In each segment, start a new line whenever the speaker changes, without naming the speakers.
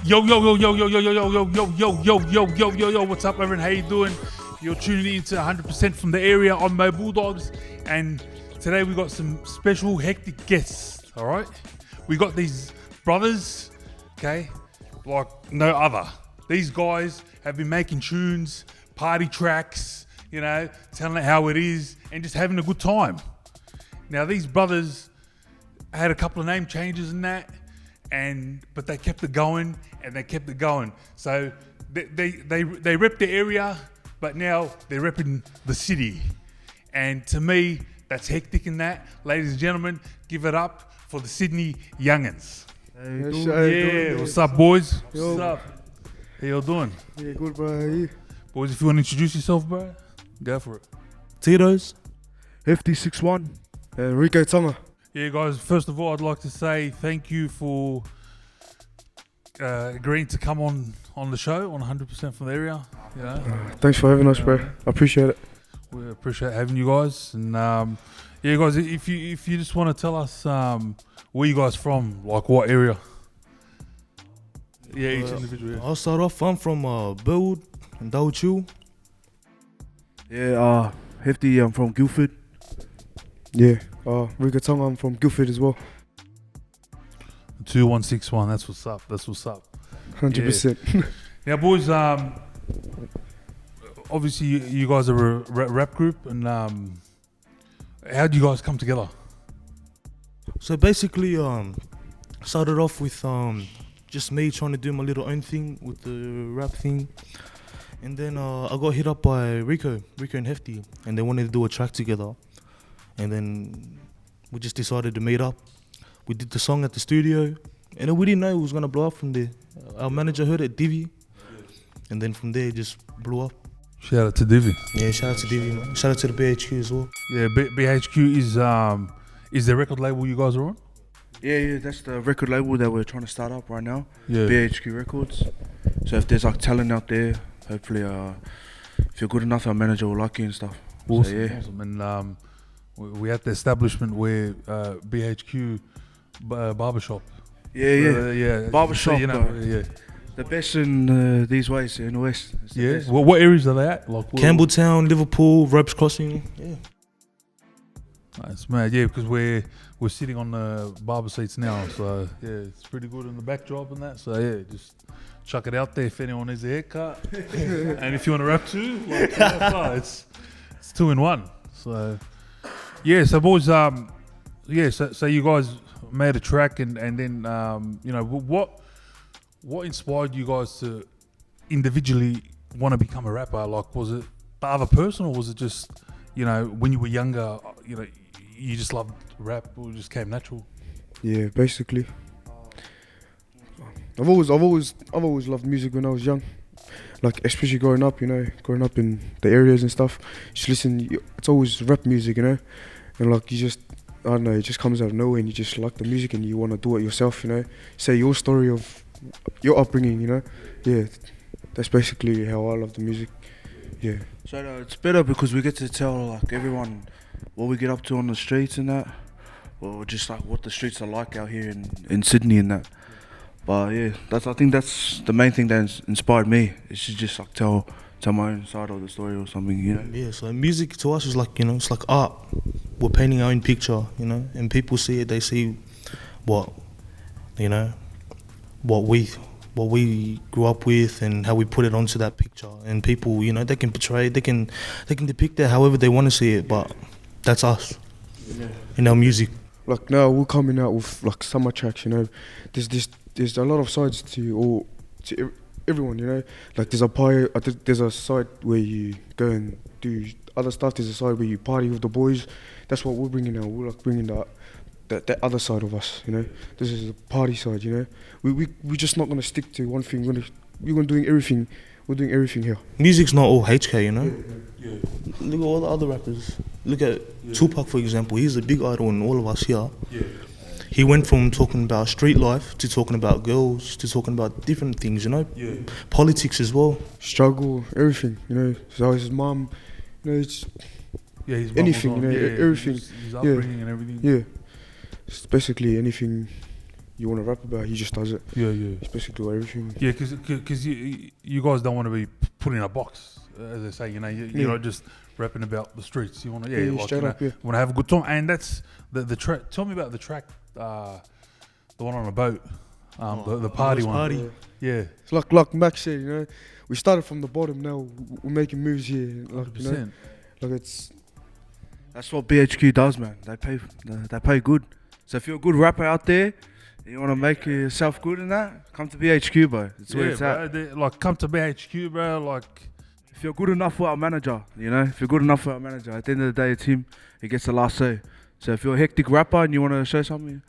Yo, what's up, everyone? How you doing? You're tuning in to 100% from the area on Moe Bulldogs, and today we got some special hectic guests, all right? We got these brothers, okay, like no other. These guys have been making tunes, party tracks, you know, telling it how it is, and just having a good time. Now, these brothers had a couple of name changes and that, but they kept it going, and they kept it going. So they rep the area, but now they're repping the city. And to me, that's hectic in that. Ladies and gentlemen, give it up for the Sydney Yungins.
Hey,
what's up, boys?
Yo.
What's up? How y'all doing?
Yeah, good, bro. How are you?
Boys, if you want to introduce yourself, bro, go for it.
Titoez, FD61, and RicoTonga.
Yeah, guys, first of all, I'd like to say thank you for agreeing to come on the show on 100% from the area. You know?
Thanks for having us, bro. I appreciate it.
We appreciate having you guys. And yeah, guys, if you just want to tell us where you guys from, like what area? Yeah, each individual. Yeah.
I'll start off. I'm from Burwood and Daochu.
Yeah, Hefty, I'm from Guildford. Yeah, RicoTonga, I'm from Guildford as well.
2161. That's what's up.
100%.
Yeah. Now, boys, obviously you guys are a rap group, and how do you guys come together?
So basically, started off with just me trying to do my little own thing with the rap thing, and then I got hit up by Rico and Hefty, and they wanted to do a track together, and then we just decided to meet up. We did the song at the studio, and then we didn't know it was gonna blow up from there. Our manager heard it, Divi, and then from there it just blew up.
Shout out to Divi.
Yeah, shout out to Divi, man. Shout out to the BHQ as well.
Yeah, BHQ is the record label you guys are on?
Yeah, that's the record label that we're trying to start up right now.
Yeah.
BHQ Records. So if there's like talent out there, hopefully if you're good enough, our manager will like you and stuff.
Awesome,
so, yeah.
awesome. And we at the establishment where BHQ barbershop.
Yeah. Barbershop,
so, you know, yeah.
The best in these ways in the West. It's the
Yeah.
best.
What areas are they at? Like
Campbelltown, Liverpool, Ropes Crossing. Yeah.
Nice, man. Yeah, because we're sitting on the barber seats now, so yeah, it's pretty good in the backdrop and that. So yeah, just chuck it out there if anyone needs a haircut, and if you want to rap too, like it's 2 in 1. So yeah, so boys, yeah, so you guys made a track, and then you know, what inspired you guys to individually want to become a rapper? Like, was it the other person, or was it just, you know, when you were younger, you know, you just loved rap, or it just came natural?
Yeah, basically. I've always loved music when I was young. Like, especially growing up in the areas and stuff. Just listen, it's always rap music, you know? And like, you just, I don't know, it just comes out of nowhere, and you just like the music and you want to do it yourself, you know? Say your story of your upbringing, you know? Yeah, that's basically how I love the music. Yeah.
So it's better because we get to tell like everyone what we get up to on the streets and that, or just like what the streets are like out here in Sydney and that. But yeah, I think that's the main thing that inspired me. Is to just like tell my own side of the story or something, you know.
Yeah, so music to us is like, you know, it's like art. We're painting our own picture, you know, and people see it. They see what, you know, what we grew up with and how we put it onto that picture. And people, you know, they can portray, they can depict it however they want to see it. But that's us, in our music.
Like now we're coming out with like summer tracks, you know. There's a lot of sides to everyone, you know. Like there's a side where you go and do other stuff. There's a side where you party with the boys. That's what we're bringing now. We're like bringing that other side of us, you know. This is the party side, you know. We're just not gonna stick to one thing. We're gonna doing everything. We're doing everything here.
Music's not all HK, you know.
Yeah.
Look at all the other rappers. Look at Tupac, for example. He's a big idol in all of us here.
Yeah.
He went from talking about street life to talking about girls to talking about different things, you know.
Yeah.
Politics as well.
Struggle, everything, you know. So his mum, you know, it's
His mum
anything,
was
you know,
on,
everything.
His upbringing and everything.
Yeah. It's basically anything you want to rap about, he just does it.
Yeah, yeah.
He's basically everything.
Yeah, because you guys don't want to be put in a box, as they say. You know, you're not just rapping about the streets. You want to, like,
straight up,
want to have a good time, and that's the track. Tell me about the track, the one on a boat, the party one.
Party.
Yeah,
It's like Max said, you know, we started from the bottom. Now we're making moves here. Like, you know,
100%.
like it's.
That's what BHQ does, man. They pay good. So if you're a good rapper out there, you want to make yourself good in that, come to BHQ, bro. It's where it's at.
Like, come to BHQ, bro. Like,
If you're good enough for our manager, you know, if you're good enough for our manager, at the end of the day, it's him. He gets the last say. So if you're a hectic rapper and you want to show something,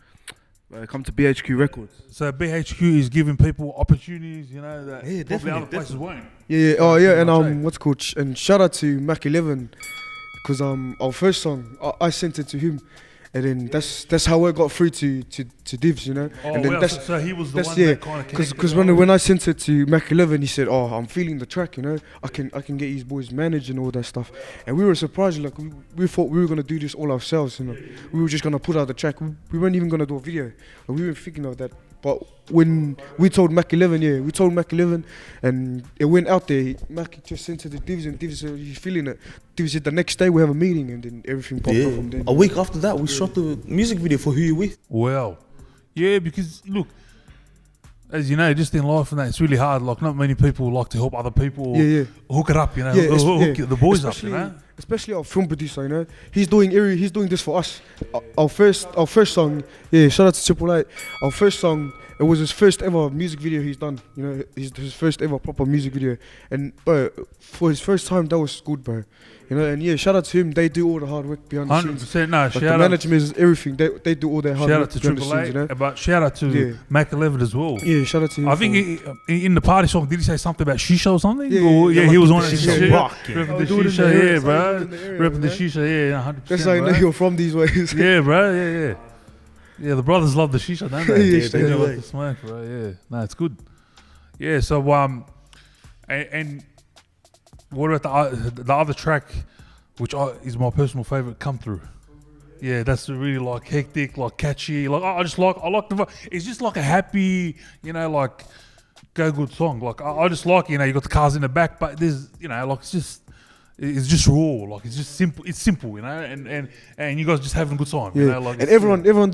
come to BHQ Records.
so BHQ is giving people opportunities, you know, that
Yeah,
probably other
definitely.
places won't.
Yeah. Oh yeah, and
I'd say.
what's called? And shout out to Mac 11, because our first song I sent it to him, and then that's how I got through to Divs, you know.
Oh,
and then
well,
that's
so he was the
that's
one
yeah,
that kind of
because when I sent it to Mac 11, he said, "Oh, I'm feeling the track, you know. I can get these boys managed and all that stuff." And we were surprised, like we thought we were gonna do this all ourselves, you know. We were just gonna put out the track. We weren't even gonna do a video. Like, we weren't thinking of that. But when we told Mac 11, and it went out there. Mac just sent it to Divs, and Divs said, "He's feeling it." Divs said, "The next day we have a meeting," and then everything popped up from there.
A week after that, we shot the music video for Who You With.
Well, yeah, because look, as you know, just in life and that, it's really hard. Like, not many people like to help other people.
Yeah.
Hook it up, you know.
Yeah,
Hook the boys up, you
Especially-
know.
Especially our film producer, you know, he's doing this for us. Our first song, yeah. Shout out to Triple Eight. Our first song, it was his first ever music video he's done. You know, his first ever proper music video, and bro, for his first time, that was good, bro. You know, and yeah, shout out to him. They do all the hard work behind the scenes.
100%. No,
Like the
shout out.
management is everything. They do all their hard
Shout
work
out to
behind the
Triple
scenes, you know.
A, but shout out to
Yeah.
Mac 11 as well.
Yeah, shout out to him.
I think in the party song, did he say something about shisha or something?
Yeah,
Or,
yeah,
he
like
was
the
on that
shisha
shit.
rock, yeah.
Repping
Oh,
the
do it in
shisha,
the area,
yeah,
so
bro.
do it in the area,
Repping the
man.
shisha, yeah, 100%.
That's how I know
bro.
you're from these ways.
Yeah, bro, yeah. Yeah, the brothers love the shisha, don't they?
Yeah,
They
straight
do
away.
like the smoke, bro. Yeah, no, it's good. Yeah, so and what about the other track, which is my personal favorite, "Come Through"? Yeah, that's really like hectic, like catchy. Like I like the. It's just like a happy, you know, like go good song. Like I just like, you know, you got the cars in the back, but there's, you know, like it's just raw. Like it's just simple. It's simple, you know, and you guys just having a good time.
Yeah,
You know, like
and
it's-
everyone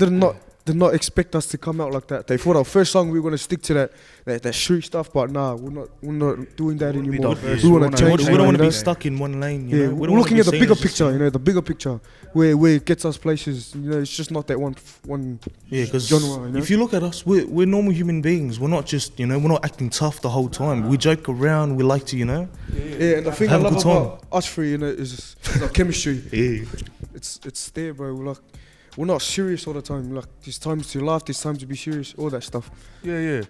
did not expect us to come out like that. They thought our first song we were gonna stick to that street stuff, but nah, we're not doing that
wanna be
anymore.
diverse.
We
We
wanna
wanna-
change.
We
you
don't want to
know?
be stuck in one lane, you
Yeah,
know. We
we're
don't wanna
looking
be
at the
seen
bigger
as just-
picture, you know, the bigger picture where it gets us places. You know, it's just not that one.
Yeah, because
genre, you know?
if you look at us, we're normal human beings. We're not just, you know, we're not acting tough the whole time. We joke around. We like to, you know.
Yeah, and the thing I
Have a
love
good time.
about us three, you know, is our chemistry.
Yeah.
It's there, bro. We're not serious all the time. Like, there's times to laugh, there's times to be serious, all that stuff.
Yeah.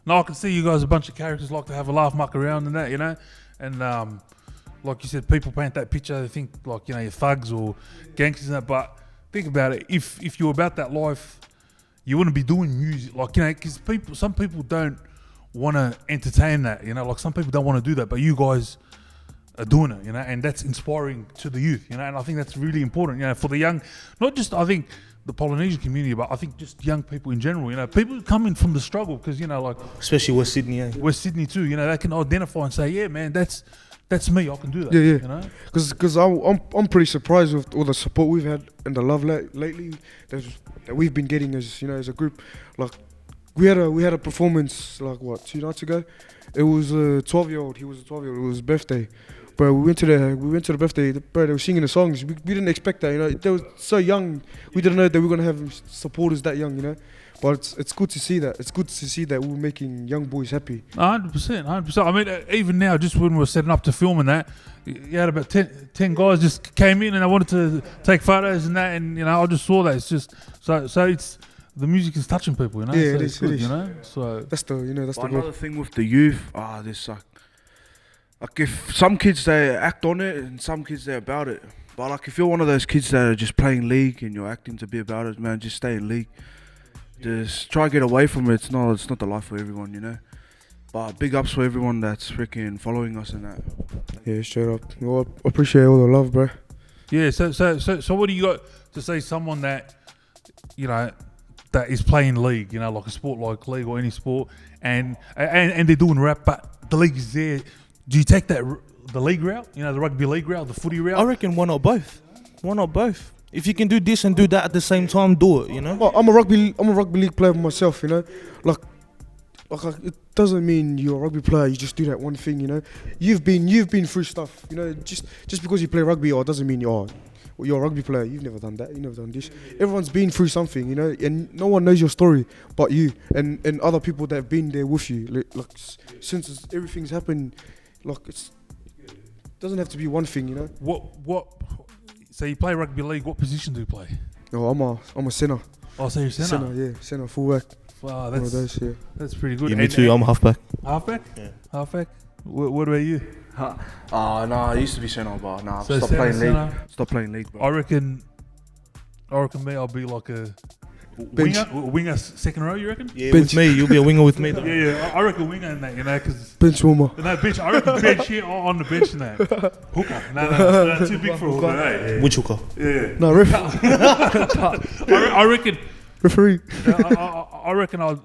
No, I can see you guys a bunch of characters like to have a laugh, muck around and that, you know. And like you said, people paint that picture. They think like, you know, you're thugs or gangsters and that. But think about it. If you're about that life, you wouldn't be doing music. Like, you know, because some people don't want to entertain that. You know, like some people don't want to do that. But you guys are doing it, you know, and that's inspiring to the youth, you know. And I think that's really important, you know, for the young, not just I think the Polynesian community, but I think just young people in general, you know, people coming from the struggle, because, you know, like
Especially West Sydney, eh?
West Sydney too, you know, they can identify and say, yeah, man, that's me, I can do that.
Yeah.
You know?
Because I'm pretty surprised with all the support we've had and the love lately that we've been getting as, you know, as a group. Like, we had a performance like 2 nights ago. It was a 12-year-old. He was a 12-year-old. It was his birthday. Bro, we went to the birthday. Bro, they were singing the songs. We didn't expect that, you know. They were so young. We didn't know that we were gonna have supporters that young, you know. But it's good to see that. It's good to see that we're making young boys happy.
100%. I mean, even now, just when we were setting up to film and that, you had about 10 guys just came in and they wanted to take photos and that, and, you know, I just saw that. It's just so it's the music is touching people, you know.
Yeah,
so
it
it's
is,
good,
it is.
you know. So
That's the
But
goal.
another thing with the youth, this like if some kids they act on it and some kids they're about it. But like if you're one of those kids that are just playing league and you're acting to be about it, man, just stay in league. Just try to get away from it. It's not the life for everyone, you know. But big ups for everyone that's freaking following us and that.
Yeah, straight up. Well, I appreciate all the love, bro.
yeah, so what do you got to say? Someone that, you know, that is playing league, like a sport like league or any sport, and they're doing rap, but the league is there. Do you take the league route, the rugby league route, the footy route?
I reckon why not both? Why not both? If you can do this and do that at the same time, do it.
Well, I'm a rugby league player myself. Like it doesn't mean you're a rugby player. You just do that one thing. You've been through stuff. Just because you play rugby, it doesn't mean you're a rugby player. You've never done that. You've never done this. Everyone's been through something. And no one knows your story but you and other people that have been there with you. Like since everything's happened, like it doesn't have to be one thing.
What? So you play rugby league. What position do you play?
No, I'm a centre.
Oh, so you're centre?
Centre, yeah, centre, fullback.
Wow,
One of those, yeah.
that's pretty good.
Yeah, me too. I'm halfback.
Halfback?
Yeah.
Halfback? What about you?
No, I used to be centre, but I've
So
stopped playing
centre.
league. Stop playing league, bro.
I reckon me, I'll be like a
Bench.
winger second row, you reckon?
Yeah,
Bench.
with me, you'll be a winger with me. Though.
Yeah, I reckon winger in that, because...
Bench warmer.
No, bench. I reckon bench here on the bench and that. Hooker. No, too big for a hooker. Hey.
Which hooker?
Yeah.
No, ref.
I reckon...
Referee.
I reckon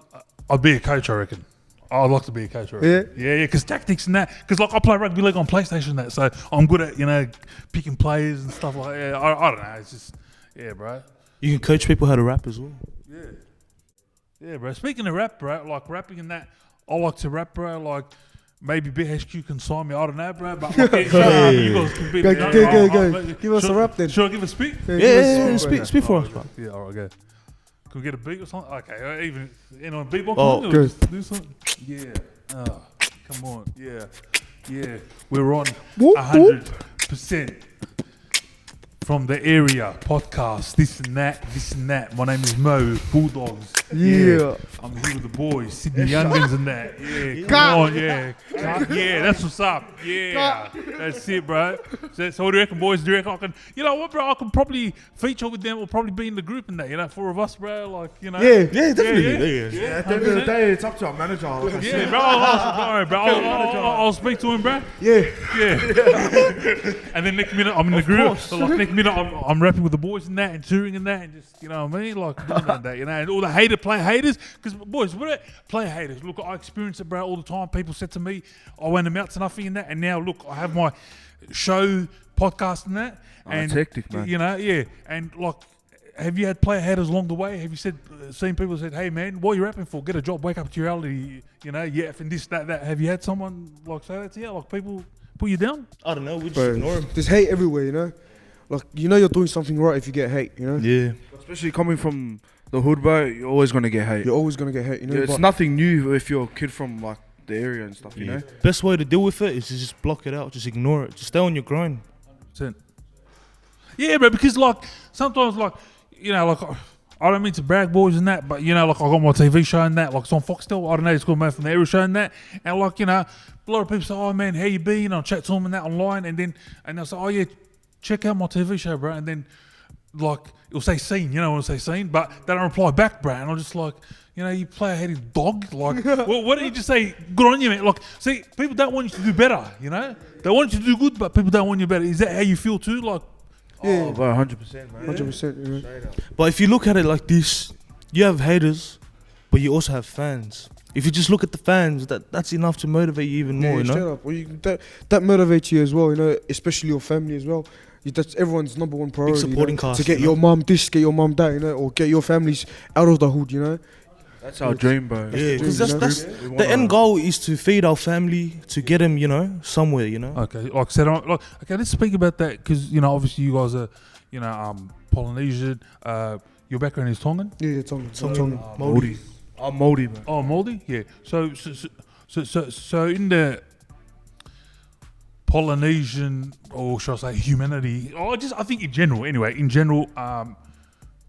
I'd be a coach, I reckon. I'd like to be a coach, I reckon. Yeah, because tactics and that. Because I play rugby league on PlayStation and that, so I'm good at, picking players and stuff like that. I don't know, it's just... Yeah, bro.
You can coach people how to rap as well.
Yeah, bro. Speaking of rap, bro, like rapping and that, I like to rap, bro. Like maybe BHQ can sign me. I don't know, bro. But like, you guys can be.
Go. Give us a rap then.
Should I give a speak?
Yeah, speak for us, bro.
Yeah, all right, go. Can we get a beat or something? Okay, even anyone beatbox?
Oh,
good. Do something. Yeah. Oh, come on. Yeah. We're on 100%. From the area, podcast, this and that. My name is Moe Bulldogs.
Yeah.
I'm here with the boys, Sydney Yungins and that. Yeah, come on, yeah. Yeah, that's what's up. Yeah, that's it, bro. So what do you reckon, boys? Do you reckon I can, I can probably feature with them or probably be in the group and that, 4 of us, bro, like,
Yeah,
definitely.
Yeah, at the end of the day, it's up to our manager. Like I said.
Yeah, bro, I'll speak to him, bro.
Yeah.
And then next minute I'm in the group. So like next minute I'm rapping with the boys and that and touring and that and just what I mean, like doing that, and all the play haters. Because boys, play haters. Look, I experience it, bro, all the time. People said to me, I went them out to nothing and that, and now look, I have my show, podcast and that. And
it's hectic, man.
And like, have you had player haters along the way? Have you seen people said, hey man, what are you rapping for? Get a job, wake up to reality, yeah, and this, that. Have you had someone like say that to you? Like people put you down?
I don't know. We just ignore them.
There's hate everywhere, Like, you're doing something right if you get hate,
Yeah.
Especially coming from the hood, bro, you're always gonna get hate.
You're always going to get hate,
It's nothing new if you're a kid from like the area and stuff, you know.
Best way to deal with it is to just block it out. Just ignore it. Just stay on your grind.
100%. Yeah, bro, because like sometimes like I don't mean to brag, boys, and that, but like I got my TV show and that, like it's on Foxtel. I don't know, it's called Man from the Area show and that, and like a lot of people say, oh man, how you been? I'll chat to them and that online, and they'll say, oh yeah, check out my TV show, bro, and then like it'll say scene, it'll say scene, but they don't reply back, bro, and I'm just like, you play a headed dog, like, well, why don't you just say good on you, man? Like, see, people don't want you to do better, they want you to do good, but people don't want you better. Is that how you feel too, like?
Yeah,
Oh, bro, 100%, man.
100%.
But if you look at it like this, you have haters, but you also have fans. If you just look at the fans, that's enough to motivate you even more,
Straight up. Well, that motivates you as well, especially your family as well. That's everyone's number one priority.
supporting cast,
to get your mum this, get your mum that, or get your families out of the hood,
That's our dream, bro.
Yeah, because
dream,
that's the end goal is to feed our family, to get them, somewhere,
Okay, like I said, okay, let's speak about that because obviously you guys are, Polynesian. Your background is Tongan.
Yeah, Tongan.
Moldy. I'm moldy, man.
Oh, Moldy. Yeah. So in the Polynesian, or should I say humanity? I think in general,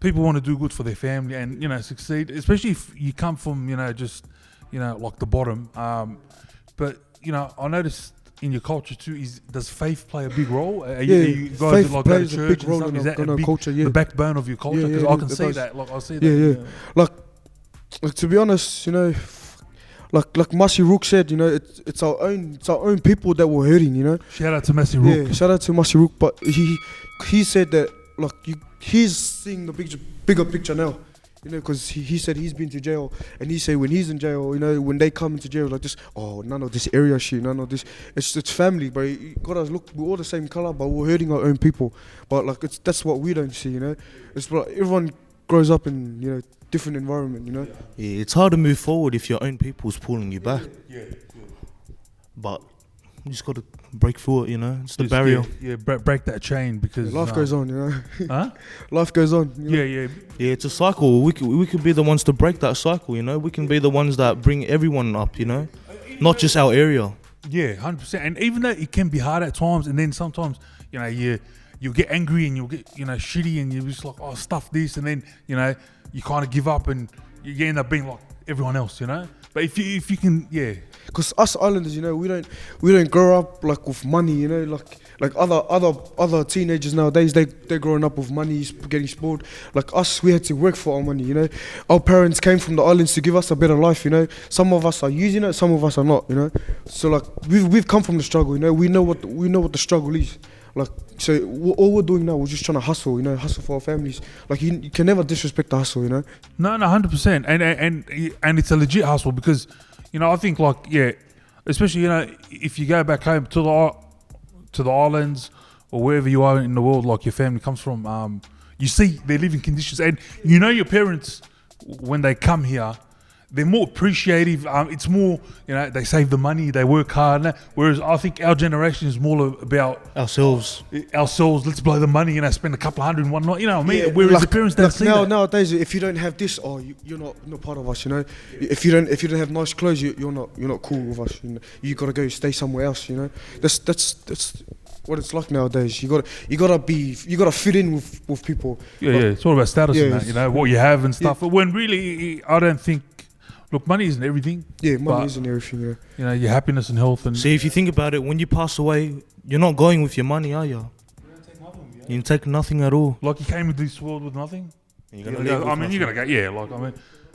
people want to do good for their family and succeed, especially if you come from just like the bottom. But I noticed in your culture too, does faith play a big role? You guys
faith
like
plays
go to
a
church
big role
and stuff?
in
Is that
our culture. Yeah,
the backbone of your culture? Because I can see that. Like I see that.
Yeah. Like to be honest, like Masi Rook said, it's our own people that were hurting,
Shout out to Masi Rook.
Yeah, shout out to Masi Rook, but he said that he's seeing the bigger picture now. You know, because he said he's been to jail, and he said when he's in jail, you know, when they come into jail, like this, oh, none of this area shit, none of this. It's family, bro. You gotta look, we're all the same color, but we're hurting our own people. But like, that's what we don't see, you know. It's like everyone grows up in, you know, different environment, you know.
Yeah, it's hard to move forward if your own people's pulling you back.
Yeah.
But you just got to break through it, you know. It's the
Just,
barrier.
break that chain because
Life goes on, you know.
Huh?
Life goes on. You know?
Yeah.
Yeah, it's a cycle. We could be the ones to break that cycle, you know. We can be the ones that bring everyone up, you know. Not just our area.
Yeah, 100%. And even though it can be hard at times, and then sometimes, you know, you'll get angry and you'll get, you know, shitty, and you're just like, oh, stuff this, and then, you know, you kind of give up and you end up being like everyone else, you know. But if you can, yeah.
Because us islanders, you know, we don't grow up like with money, you know, like other teenagers nowadays, they growing up with money, getting spoiled. Like us, we had to work for our money, you know. Our parents came from the islands to give us a better life, you know. Some of us are using it, some of us are not, you know. So like we've come from the struggle, you know. We know what the struggle is. Like, so all we're doing now, we're just trying to hustle, you know, hustle for our families. Like you can never disrespect the hustle, you know.
No, 100%, and it's a legit hustle because, you know, I think like, yeah, especially, you know, if you go back home to the islands or wherever you are in the world, like your family comes from, you see their living conditions, and you know your parents when they come here, they're more appreciative. It's more, you know, they save the money, they work hard. Whereas I think our generation is more about
Ourselves.
Let's blow the money, you know, spend a couple of hundred and whatnot. You know what I mean?
Yeah,
Whereas
like,
the parents don't see that.
Nowadays, if you don't have this, you're not part of us. You know, if you don't have nice clothes, you're not cool with us. You know? You gotta go stay somewhere else. You know, that's what it's like nowadays. You gotta fit in with people.
Yeah, it's all about status and that, you know, what you have and stuff. But when really, I don't think. Look, money isn't everything.
Yeah, money isn't everything. Yeah.
You know, your happiness and health and.
See, if you think about it, when you pass away, you're not going with your money, are you? You take nothing at all.
Like you came into this world with nothing.
You're gonna leave with
I mean, you're gonna
nothing.
go. Yeah, like I mean,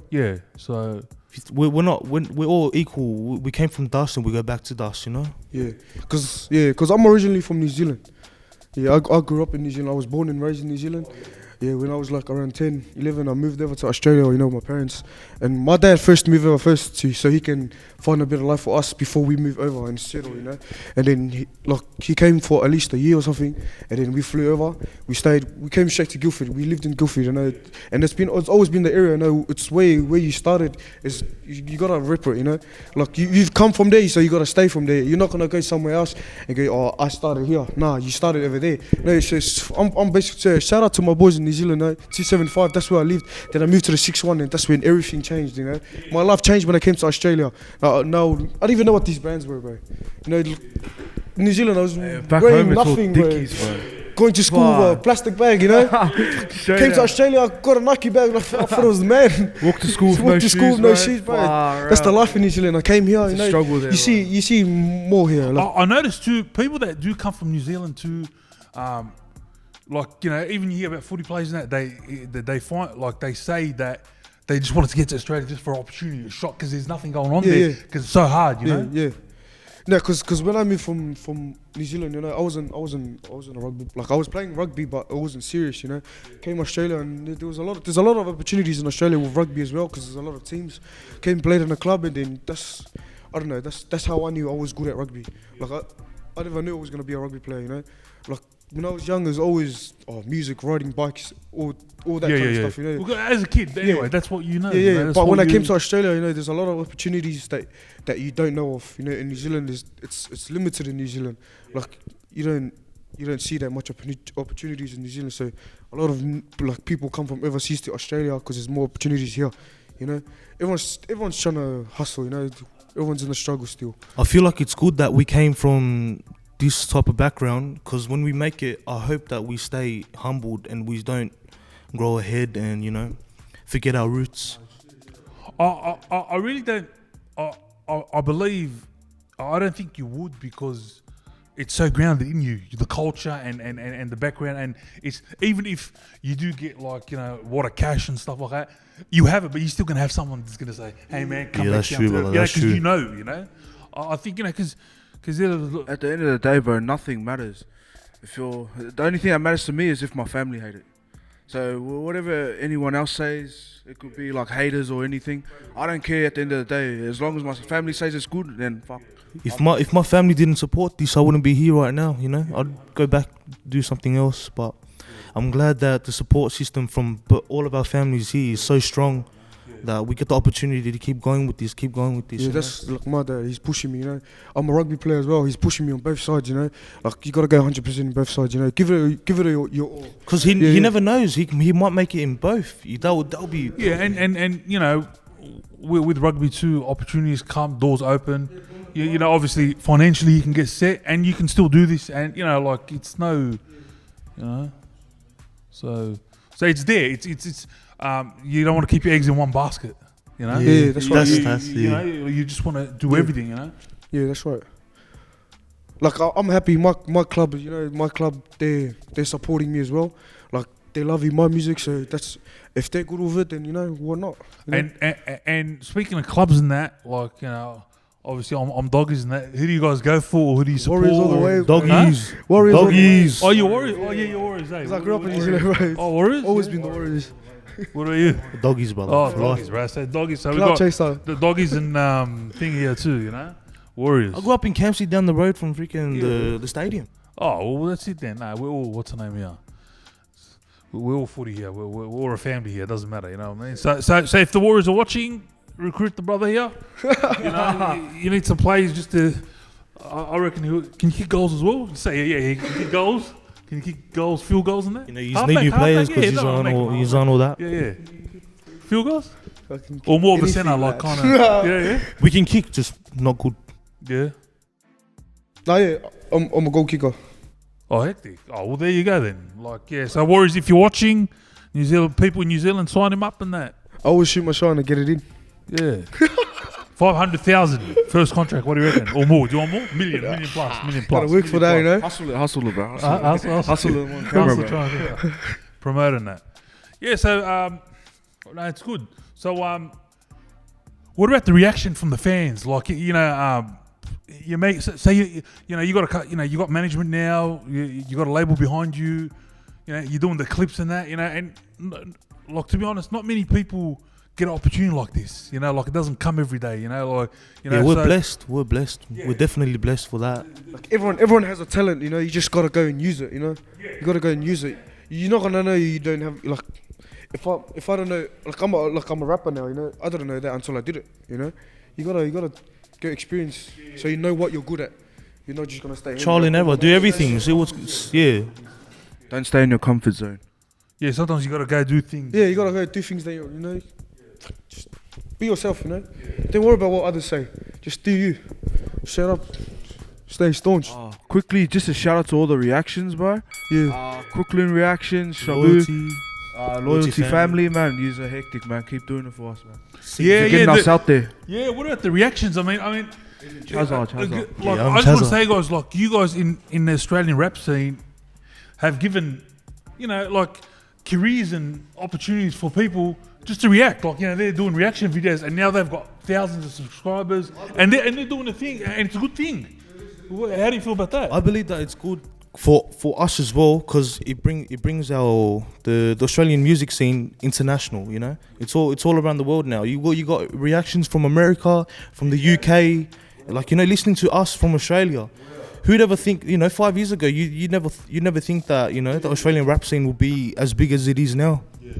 yeah. So
We're not. We're all equal. We came from dust and we go back to dust. You know.
Because I'm originally from New Zealand. Yeah, I grew up in New Zealand. I was born and raised in New Zealand. Yeah, when I was like around 10, 11, I moved over to Australia, you know, my parents. And my dad first moved over first so he can find a better life for us before we move over and settle, you know. And then he came for at least a year or something, and then we flew over. We came straight to Guildford. We lived in Guildford, you know. And it's always been the area, you know. It's where you started. Is you gotta rip it, you know. Like you've come from there, so you gotta stay from there. You're not gonna go somewhere else and go, oh, I started here. Nah, you started over there. No, I'm basically saying, shout out to my boys in New Zealand, 275, that's where I lived. Then I moved to the 61, and that's when everything changed, you know. My life changed when I came to Australia. No, I didn't even know what these brands were, bro. You know, in New Zealand, I was
Back
wearing
home, it's all
nothing, bro.
Dickies, bro.
Going to school with a plastic bag, you know. Came to Australia, I got a Nike bag, I thought I was the man.
Walk to school with
no shoes, bro. That's the life in New Zealand. I came here, you know.
Struggle there,
you see more here. Like,
I noticed too, people that do come from New Zealand too, like, you know, even you hear about footy players and that they find, like, they say that they just wanted to get to Australia just for opportunity, a shot, because there's nothing going on there, because it's so hard, you know.
Yeah. No, because when I moved from New Zealand, you know, I wasn't a rugby, like I was playing rugby, but it wasn't serious, you know. Came Australia, and there's a lot of opportunities in Australia with rugby as well, because there's a lot of teams. Came played in a club, and then that's how I knew I was good at rugby. Like I never knew I was gonna be a rugby player, you know. Like when I was young, it was always music, riding bikes, all that kind of stuff, you know.
Well, as a kid, anyway, that's what you know.
Yeah.
You know,
But when I came to Australia, you know, there's a lot of opportunities that you don't know of. You know, in New Zealand, it's limited in New Zealand. Like you don't see that much opportunities in New Zealand. So a lot of like people come from overseas to Australia because there's more opportunities here. You know, everyone's trying to hustle. You know, everyone's in the struggle still.
I feel like it's good that we came from this type of background, because when we make it, I hope that we stay humbled and we don't grow ahead and, you know, forget our roots.
I really don't. I believe. I don't think you would, because it's so grounded in you, the culture and the background, and it's even if you do get, like, you know, water cash and stuff like that, you have it, but you're still gonna have someone that's gonna say, "Hey man, come back down to earth," because you know. I think, you know, because
at the end of the day, bro, nothing matters. The only thing that matters to me is if my family hate it. So whatever anyone else says, it could be like haters or anything. I don't care at the end of the day. As long as my family says it's good, then fuck.
If my family didn't support this, I wouldn't be here right now. You know, I'd go back do something else. But I'm glad that the support system from all of our families here is so strong that we get the opportunity to keep going with this.
Yeah, that's like my dad. He's pushing me. You know, I'm a rugby player as well. He's pushing me on both sides. You know, like you gotta go 100% in both sides. You know, give it your all.
Because he never knows. He might make it in both. That'll be
and you know, with rugby too, opportunities come, doors open. You know, obviously financially you can get set, and you can still do this, and you know, like it's no, you know, so it's there. It's you don't want to keep your eggs in one basket. You know,
Yeah, that's right.
You know, you just want to do everything. You know.
Yeah, that's right. Like I'm happy. My club, you know, they're supporting me as well. Like they love my music, so that's if they're good with it, then you know why not. You know?
And speaking of clubs and that, like you know, obviously I'm Doggies and that. Who do you guys go for? Who do you support?
Warriors all the way.
Doggies.
Huh? Warriors.
Doggies.
Oh, you Warriors? Oh yeah, you're Warriors. Eh?
'Cause I grew up in New Zealand, bro.
Oh, Warriors.
Always been the Warriors.
What are you?
Doggies, brother.
Oh,
For life.
Doggies, right? So Doggies. So we
Cloud
got
chaser.
the Doggies and thing here too. You know, Warriors.
I grew up in Campsie down the road from freaking the stadium.
Oh, well, that's it then. Nah, we're all, what's the name here? We're all footy here. We're all a family here. It doesn't matter, you know what I mean? So if the Warriors are watching, recruit the brother here. You know, you need some players just to, I reckon, can you kick goals as well? You say, yeah, he can kick goals. Can you kick goals, field goals and that?
You know, you need new players because he's on all that.
Yeah. Field goals?
Fucking
Or more of a
anything,
centre, like
lads.
kind of, yeah.
We can kick, just not good.
Yeah.
Nah, yeah, I'm a goal kicker.
Oh, hectic. Oh, well, there you go then. Like, yeah. So, Warriors, if you're watching, New Zealand people in New Zealand, sign him up and that.
I always shoot my shot and get it in.
Yeah. 500,000 first contract. What do you reckon? Or more? Do you want more? Million plus.
Gotta work for that, you know.
Hustle it, bro.
Hustle
it on camera, bro.
trying to promoting that. Yeah. So, no, it's good. So, what about the reaction from the fans? Like, you know, you make say you know you got a you got management now. You got a label behind you. You know, you're doing the clips and that. You know, and like to be honest, not many people get an opportunity like this. You know, like it doesn't come every day. You know, like you know.
Yeah, we're blessed. We're blessed.
Yeah.
We're definitely blessed for that.
Like everyone has a talent, you know. You just gotta go and use it, you know. You gotta go and use it. You're not gonna know you don't have like. If I don't know, like I'm a rapper now, you know. I didn't know that until I did it, you know. You gotta get experience, so you know what you're good at. You're not just gonna stay.
Trial and error. Do everything. See what's
Don't stay in your comfort zone.
Yeah, sometimes you gotta go do things.
Yeah, you gotta go do things that you know. Just be yourself, you know. Don't worry about what others say. Just do you. Shut up. Stay staunch.
Quickly, just a shout out to all the reactions, bro.
Yeah.
Crooklyn reactions, Shabu,
loyalty.
Loyalty family, man. You're a hectic, man. Keep doing it for us, man.
Yeah,
You're getting us out there.
Yeah, what about the reactions? I mean,
Chazza.
like,
Yeah,
I just want to
Chazza.
say, guys, like you guys in the Australian rap scene have given, you know, like careers and opportunities for people just to react. Like, you know, they're doing reaction videos, and now they've got thousands of subscribers, and they're doing a thing, and it's a good thing. How do you feel about that?
I believe that it's good for us as well because it brings the Australian music scene international. You know, it's all around the world now. You got reactions from America, from the UK, like you know, listening to us from Australia. Who'd ever think? You know, 5 years ago, you never think that you know the Australian rap scene will be as big as it is now. Yeah.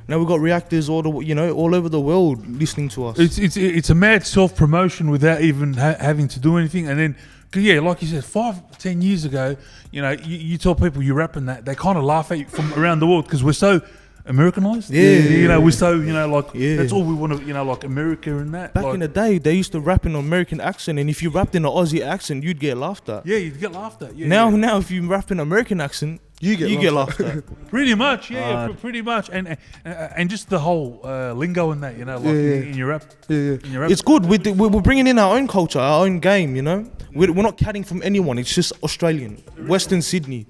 Now we've got reactors all over the world listening to us.
It's a mad self promotion without even having to do anything, and then. Yeah, like you said, 5-10 years ago, you know, you tell people you're rapping that, they kind of laugh at you from around the world because we're so Americanized.
Yeah.
You know, we're so, you know, like,
Yeah.
that's all we want to, you know, like America and that.
Back
like,
in the day, they used to rap in an American accent, and if you rapped in an Aussie accent, you'd get laughed at.
yeah, you'd get laughed at. Yeah,
Now,
yeah.
now, if you rap in an American accent, you get laughed at.
Pretty much, yeah, pretty much. And just the whole lingo and that, you know, like in your rap.
Yeah.
In your rap.
It's good. We're bringing in our own culture, our own game. You know, we're not cutting from anyone. It's just Australian, Western Sydney.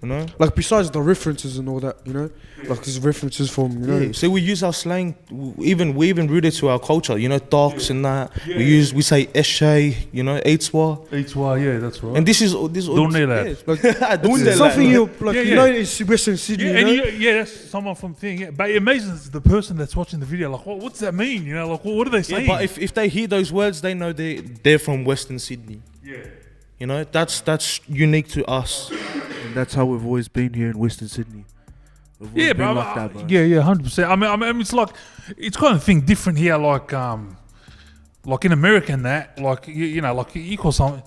You know?
Like besides the references and all that, you know, like there's references from, you know.
Yeah. So we use our slang, we even rooted to our culture, you know, dogs and that. We say eshe, you know, eitwa.
Yeah, that's right.
And this is
Don't
like
It's something you like,
Yeah,
you
yeah.
know, it's Western Sydney,
Yeah,
you know.
and that's someone from thing. Yeah. But it amazes the person that's watching the video. Like, what's that mean? You know, like, what are they saying?
Yeah, but if they hear those words, they know they're from Western Sydney.
yeah.
You know, that's unique to us.
And that's how we've always been here in Western Sydney. We've always
Yeah,
been
bro.
like that, bro.
Yeah, 100%. I mean, it's like it's kind of thing different here. Like in America and that, like you know, like you call someone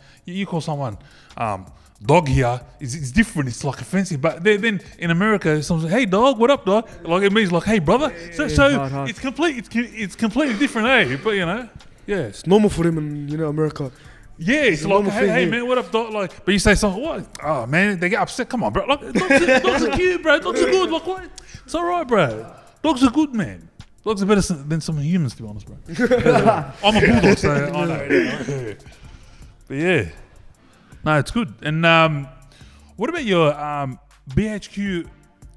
dog here is different. It's like offensive. But then in America, someone says, "Hey, dog, what up, dog?" Like it means like, "Hey, brother." So
hard.
it's completely different, eh? But you know, yeah.
It's normal for them in, you know, America.
Yeah, it's
a
like,
normal
hey,
thing, yeah.
man, what up, dog? Like, but you say something, what? Oh, man, they get upset. Come on, bro. Like, dogs are cute, bro. Dogs are good. Like, what? It's all right, bro. Dogs are good, man. Dogs are better than some humans, to be honest, bro. I'm a bulldog, so I know. But yeah, no, it's good. And what about your BHQ?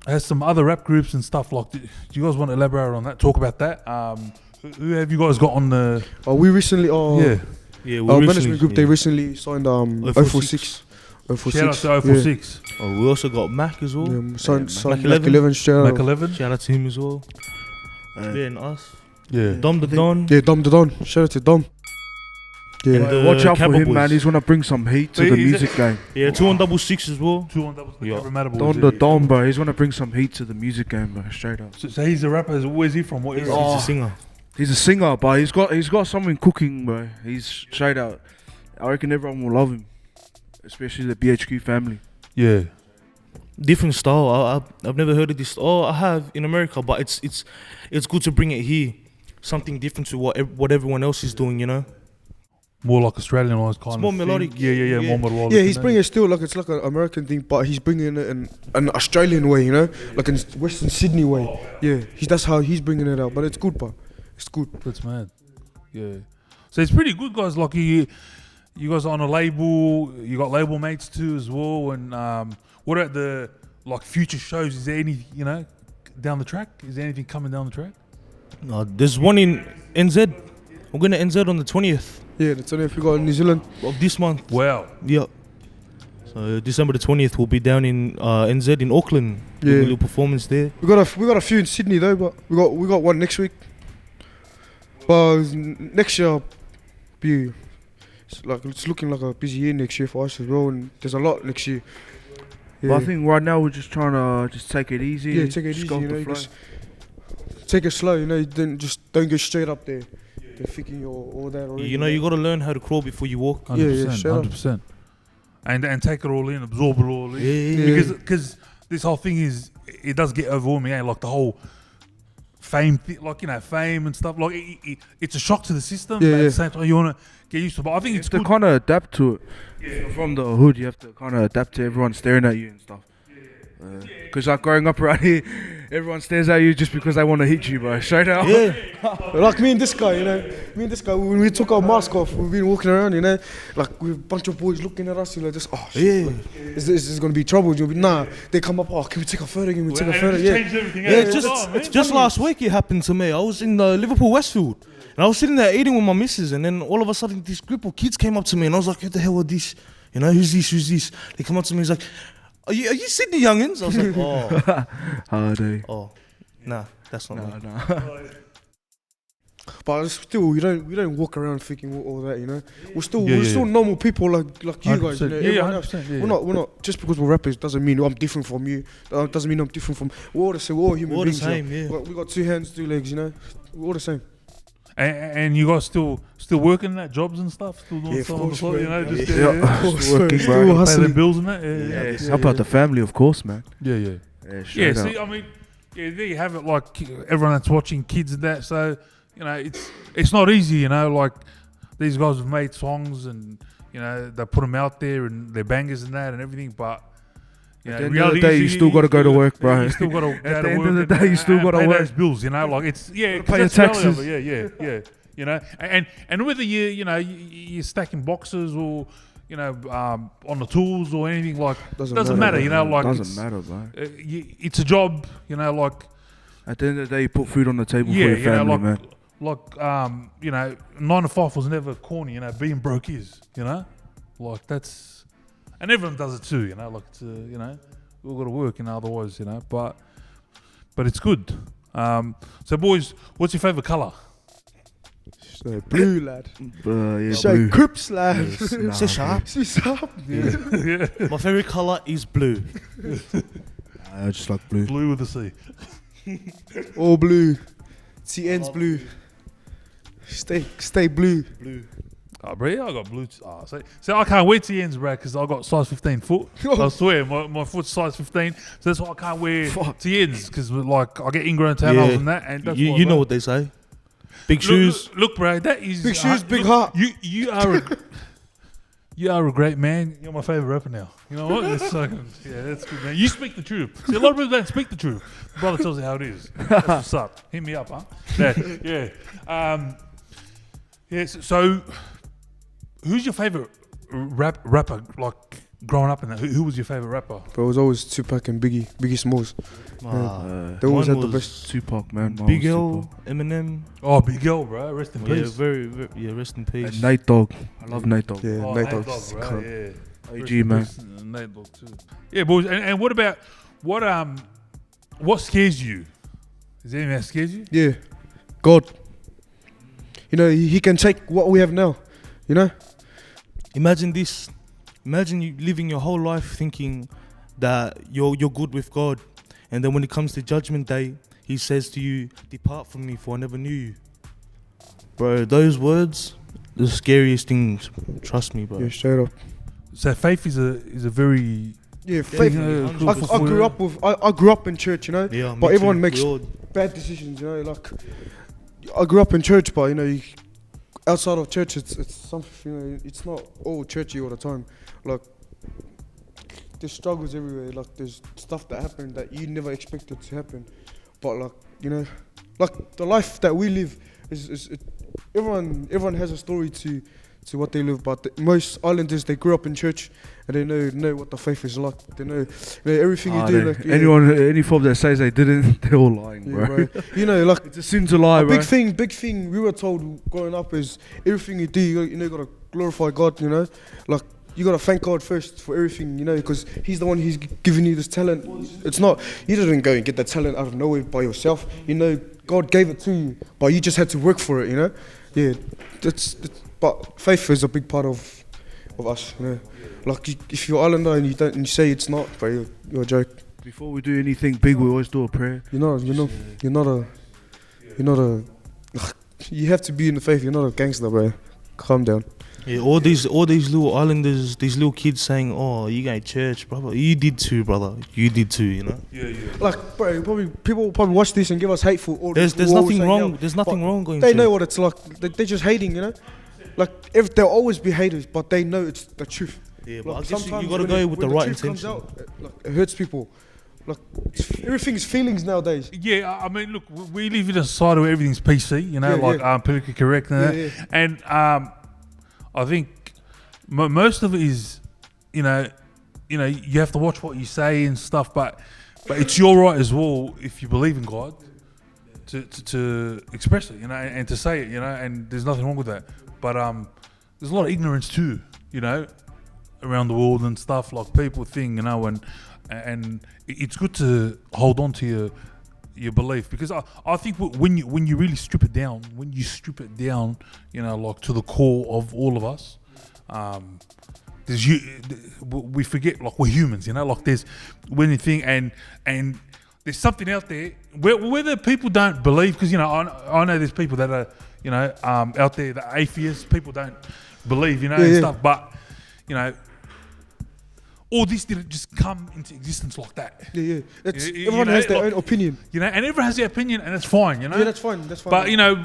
Has some other rap groups and stuff. Like, do you guys want to elaborate on that? Talk about that. Who have you guys got on the?
We recently,
Yeah,
our management group, they recently signed 046. 046.
Shout out to 046.
Oh, we also got Mac as well.
Yeah, signed
Mac
Mac
11.
11, shout
Mac
out.
11.
Shout out to him as well. Yeah, and us.
Yeah.
Dom the Don.
Yeah, Dom the Don. Shout out to Dom. Yeah.
And the
Watch out for
Cabba
him,
Boys.
man. He's gonna bring some heat to
Hey,
the
is
music game.
Yeah, 2166 as well.
2 on double.
Yeah.
Don the Don, bro. He's gonna bring some heat to the music game, bro. Straight up.
So he's a rapper. Where's he from? What
He's
is
a singer.
He's a singer, but he's got something cooking, bro. He's straight out. I reckon everyone will love him, especially the BHQ family.
Yeah.
Different style. I've never heard of this. Oh, I have in America, but it's good to bring it here. Something different to what everyone else is doing, you know.
More like Australian-wise kind of
more
thing.
melodic.
Yeah. More melodic.
Yeah, he's bringing it still like it's like an American thing, but he's bringing it in an Australian way, you know, like in Western Sydney way. Yeah, that's how he's bringing it out. But it's good, but it's good.
That's mad. Yeah. So it's pretty good, guys. Like you guys are on a label. You got label mates too as well. And what about the like future shows? Is there any down the track? Is there anything coming down the track?
There's one in NZ. We're going to NZ on the 20th
Yeah, that's only if we got in New Zealand.
of this month.
Wow.
Yeah. So December the 20th, we'll be down in NZ in Auckland.
Yeah.
Doing a little performance there.
We got a few in Sydney though, but we got one next week. But next year, it's looking like a busy year next year for us as well, and there's a lot next year. Yeah.
But I think right now we're just trying to just take it easy.
Yeah, take it easy,
go
you
with
know.
the flow.
Just take it slow, you know. Don't go straight up there. They're thinking you're all that already.
You know, you got to learn how to crawl before you walk.
100%.
straight up.
100%. And take it all in, absorb it all in.
Yeah.
Because this whole thing it does get overwhelming, eh? Like the whole fame, fame and stuff. Like it's a shock to the system.
Yeah,
but at
yeah.
the same time, you want to get used to it. But I think
You
it's
have to
good.
kind of adapt to it. If you're from the hood, you have to kind of adapt to everyone staring at you and stuff. Because like growing up around here, everyone stares at you just because they want to hit you, bro. Straight out.
Yeah.
Like me and this guy, when we took our mask off, we've been walking around, you know, like with a bunch of boys looking at us, you're like, just, oh shit,
Yeah.
like, is this gonna be trouble? You'll be, nah, they come up, oh, can we take a photo? Can we take a
And
photo?
it
Yeah.
changes everything.
Yeah,
eh?
just last week it happened to me. I was in Liverpool Westfield and I was sitting there eating with my missus, and then all of a sudden this group of kids came up to me and I was like, "Who the hell are this? You know, who's this? They come up to me, he's like, Are you Sydney Yungins?" I was like, oh, nah, that's not me.
Nah.
But still, we don't walk around thinking all that, you know. We're still
Yeah,
we're
yeah,
still
yeah.
normal people like you guys, you know.
100%. Yeah,
everyone else.
100%. Yeah,
We're not just because we're rappers doesn't mean I'm different from you. Doesn't mean I'm different from. We're all the same. We're all human
All the
beings.
same,
you know.
yeah.
We got 2 hands, 2 legs, you know. We're all the same.
And you guys still working at jobs and stuff? Still doing
Yeah, of
stuff on the
course,
side, you know?
bro.
Just,
Yeah.
Still
working,
still
bro.
pay the
hustling.
bills and that?
Yes,
Yeah,
how about
yeah.
the family, of course, man.
Yeah.
Yeah,
Yeah,
straight
see,
up.
I mean, yeah, there you have it. Like everyone that's watching, kids and that. So you know, it's not easy. You know, like these guys have made songs and you know they put them out there and they're bangers and that and everything. But you know,
At the end of
reality
the day,
is
you still got to go to work, bro.
You still got to go
At
to
the end
work.
of the
and-
day, you still
and
gotta
pay
work.
those bills. You know, like it's
Gotta
'cause
pay your
that's the reality of
taxes.
it. Yeah. You know, and whether you're stacking boxes or you know, on the tools or anything like.
Doesn't
Matter, you know, like
doesn't matter, bro.
It's a job, you know, like.
At the end of the day, you put food on the table
Yeah,
for your
you know,
family,
like,
man.
You know, 9 to 5 was never corny. You know, being broke is, you know, like that's, and everyone does it too. You know, like it's, you know, we've got to work, you know, otherwise, you know, but it's good. So boys, what's your favourite colour?
So blue, lad.
Yeah,
So
blue.
Crips, lad.
Nah,
Say sharp.
See, sharp.
Yeah,
My favorite color is blue.
I just like blue.
blue with a C.
All blue. TN's blue. Stay blue.
Blue.
Oh, bro, yeah, I got blue. So I can't wear TNs, bro, because I got size 15 foot. I swear, my foot's size 15, so that's why I can't wear TNs, because like I get ingrown toenails and that. And that's
You know what they say. Big shoes.
Look, bro, that is
Big shoes, big heart.
You are a great man. You're my favorite rapper now. You know what? That's that's good, man. You speak the truth. See, a lot of people don't speak the truth. The brother tells you how it is. That's what's up. Hit me up, huh? Yeah. So, who's your favorite rapper? Like growing up in that, who was your favorite rapper?
But it was always Tupac and Biggie Smalls. They always
mine
had the
was
best.
Tupac, man. Mine
Big
was
L,
Tupac.
Eminem.
Oh, Big L, bro. Rest in
Yeah,
peace.
very, rest in peace.
And Nate Dogg. I love Nate Dogg.
Yeah,
Oh,
Nate
Dogg,
Dogg's
bro.
cunt.
Yeah.
AG,
Rest in
man.
peace, Nate Dogg too. Yeah, boys. And what about what scares you? Is there anything that scares you?
Yeah, God. You know, he can take what we have now. You know.
Imagine this. Imagine you living your whole life thinking that you're good with God, and then when it comes to Judgment Day, He says to you, "Depart from me, for I never knew you." Bro, those words, the scariest things. Trust me, bro.
Yeah, straight up.
So faith is a very
Yeah, faith.
Definitely,
I grew up in church, you know.
Yeah, me
but everyone
too.
makes
We all-
bad decisions, you know. Like I grew up in church, but you know, outside of church, it's something. You know, it's not all churchy all the time. Like there's struggles everywhere. Like there's stuff that happened that you never expected to happen. But like you know, like the life that we live is everyone has a story to what they live. But most islanders, they grew up in church and they know what the faith is like. They know everything you do. Like
Any fob that says they didn't, they're all lying,
yeah,
bro.
you know, like
It's a sin to lie,
a
bro.
big thing we were told growing up is everything you do, you gotta glorify God. You know, like you gotta thank God first for everything. You know, because He's the one who's giving you this talent. It's not you didn't go and get that talent out of nowhere by yourself. You know, God gave it to you, but you just had to work for it. You know, yeah. But faith is a big part of us. You know, like if you're Islander and you say it's not, but you're a joke.
Before we do anything big, we always do a prayer.
You're not a. You have to be in the faith. You're not a gangster, bro. Calm down.
Yeah, all these little islanders, these little kids saying, "Oh, you go to church, brother." You did too, brother. You did too, you know.
yeah.
Like, bro, people probably watch this and give us hateful. Or
There's
what we're
nothing
saying
wrong.
now,
There's nothing
but
wrong going.
They
to
know what it's like. They're just hating, you know. Like, there'll always be haters, but they know it's the truth.
Yeah, but
Like,
I guess
sometimes
you gotta
when
go
it-
with
when
the right
truth comes
intention.
out, it hurts people. Like, everything's feelings nowadays.
Yeah, I mean, look, we live in a society where everything's PC, you know,
Yeah,
politically correct and that.
Yeah.
And I think most of it is, you know, you have to watch what you say and stuff, but it's your right as well if you believe in God to express it, you know, and to say it, you know, and there's nothing wrong with that. But there's a lot of ignorance too, you know, around the world and stuff. Like people think, you know, and it's good to hold on to your belief, because I think when you really strip it down, you know, like to the core of all of us, we forget, like, we're humans, you know, like there's when you think and there's something out there whether people don't believe, because, you know, I know there's people that are, you know, out there that are atheists, people don't believe, you know, and stuff, but, you know, all this didn't just come into existence like that.
Yeah.
You
Everyone
know,
has their
like,
own opinion.
You know, and everyone has their opinion, and it's fine, you know.
Yeah, that's fine.
But, you know,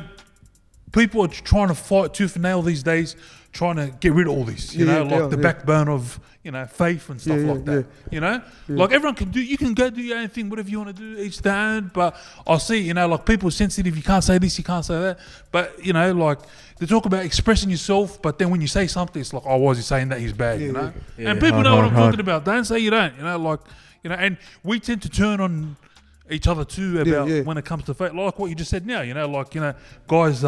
people are trying to fight tooth and nail these days trying to get rid of all this, you
Yeah,
know,
yeah, they
like
are,
the
yeah.
backbone of, you know, faith and stuff
Yeah,
like that, you know?
Yeah.
Like everyone can do, you can go do your own thing, whatever you want to do, each their own, but I see, you know, like people are sensitive, you can't say this, you can't say that, but, you know, like they talk about expressing yourself, but then when you say something, it's like, oh, why is he saying that, he's bad, you know?
Yeah,
and people
hard,
know what
hard,
I'm
hard.
talking about, don't say you don't, you know, like, you know, and we tend to turn on each other too about
yeah.
when it comes to faith, like what you just said now, you know, like, you know, guys,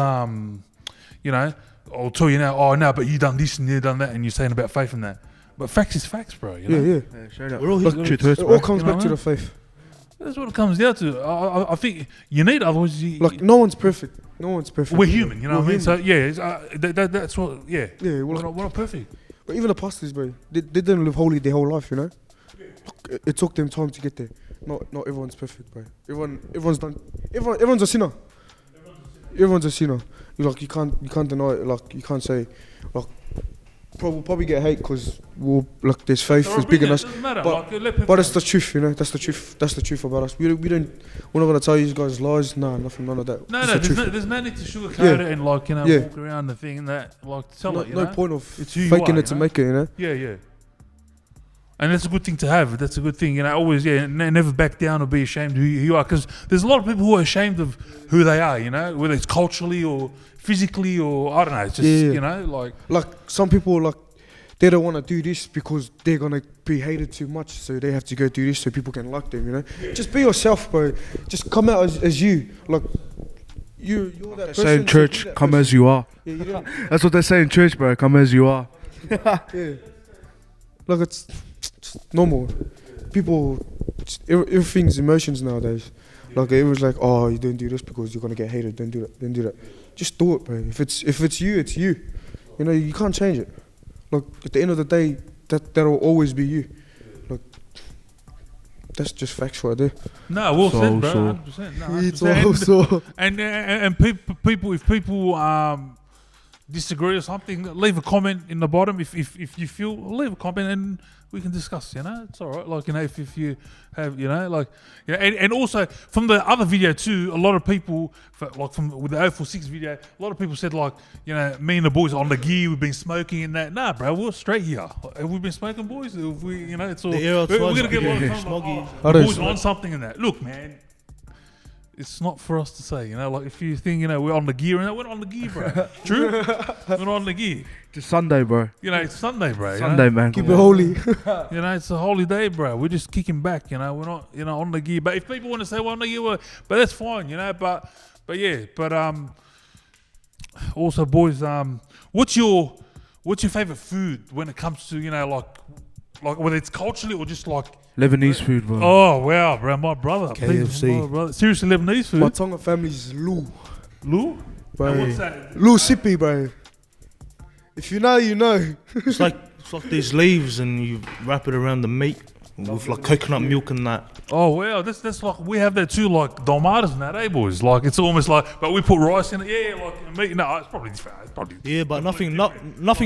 you know, I'll tell you now, oh no, but you done this and you done that, and you're saying about faith and that. But facts is facts, bro. You know?
Yeah.
Yeah, straight up.
We're all
Look, truth hurts,
It
bro.
all comes
You know
back to
what
the faith.
That's what it comes down to. I think you need, otherwise you,
Like no one's perfect. No one's perfect.
we're human, you know what I mean?
We're
So yeah, it's, that's what. Yeah,
Yeah, well,
we're not perfect.
but even the pastors, bro, they didn't live holy their whole life, you know. It took them time to get there. Not everyone's perfect, bro. Everyone's done. Everyone's a sinner. Everyone's a sinner. Like you can't deny it. Like you can't say, like probably get hate because like there's faith is bigger than us.
Doesn't matter.
But-
like, let people
But it's the truth, you know. That's the truth. That's the truth about us. We're not gonna tell you guys lies. Nah, nothing, none of that.
no,
It's
no,
the
there's
truth.
no, there's no need to sugarcoat
Yeah.
it and like, you know,
Yeah.
walk around the thing and that, like tell
No,
it, you
no
know?
point of
It's who you
faking
are,
it to
you know?
make it, you know.
Yeah. And that's a good thing to have. That's a good thing, you know. Always, never back down or be ashamed of who you are, because there's a lot of people who are ashamed of who they are, you know, whether it's culturally or physically or I don't know. It's just
Yeah.
you know, like
Like some people, like they don't want to do this because they're gonna be hated too much, so they have to go do this so people can like them, you know. Just be yourself, bro. Just come out as you. Like you're that person.
Say in
so
church,
be that
come
person.
as you are.
Yeah, you don't.
That's what they say in church, bro. Come as you are.
Yeah. Like it's normal. People, everything's emotions nowadays. Like it was like, oh, you don't do this because you're gonna get hated. Don't do that. Don't do that. Just do it, bro. If it's you, it's you. You know, you can't change it. Like at the end of the day, that'll always be you. Like that's just facts right there.
no, well
So-
said, bro.
so-
100%. No,
It's
100%.
also
And people, if people disagree or something, leave a comment in the bottom. If you feel, leave a comment and we can discuss. You know, it's all right. Like, you know, if you have, you know, like, yeah. And also from the other video too, a lot of people, like from with the 046 video, a lot of people said like, you know, me and the boys on the gear, we've been smoking and that. Nah, bro, we're straight here. Have we been smoking, boys? Have we, you know, it's all.
The air
We're
outside's
gonna get a lot of
pretty
comments like,
smoggy.
oh,
I
the
don't
boys
smoke.
on something in that. Look, man. It's not for us to say, you know, like if you think, you know, we're on the gear and that, we're on the gear, bro. True? We're on the gear.
Just Sunday, bro.
You know, it's Sunday, bro. you
Sunday,
know?
man.
keep
Come
it
on.
holy.
You know, it's a holy day, bro. We're just kicking back, you know. We're not, you know, on the gear. But if people want to say, well, on the gear, well, but that's fine, you know. But yeah, but also, boys, what's your favorite food when it comes to, you know, like whether it's culturally or just like,
Lebanese food, bro.
oh wow, bro, my brother,
KFC.
my brother. Seriously, Lebanese food.
My Tonga family's Lou.
Lou?
Bro.
And what's that?
Lou Sippy, bro. If you know, you know.
It's like these leaves and you wrap it around the meat with like coconut milk and that.
Oh wow, that's like we have that too, like dolmadas and that, eh, boys? Like it's almost like, but we put rice in it. Yeah, like meat. No, it's probably different. It's probably
Yeah, but nothing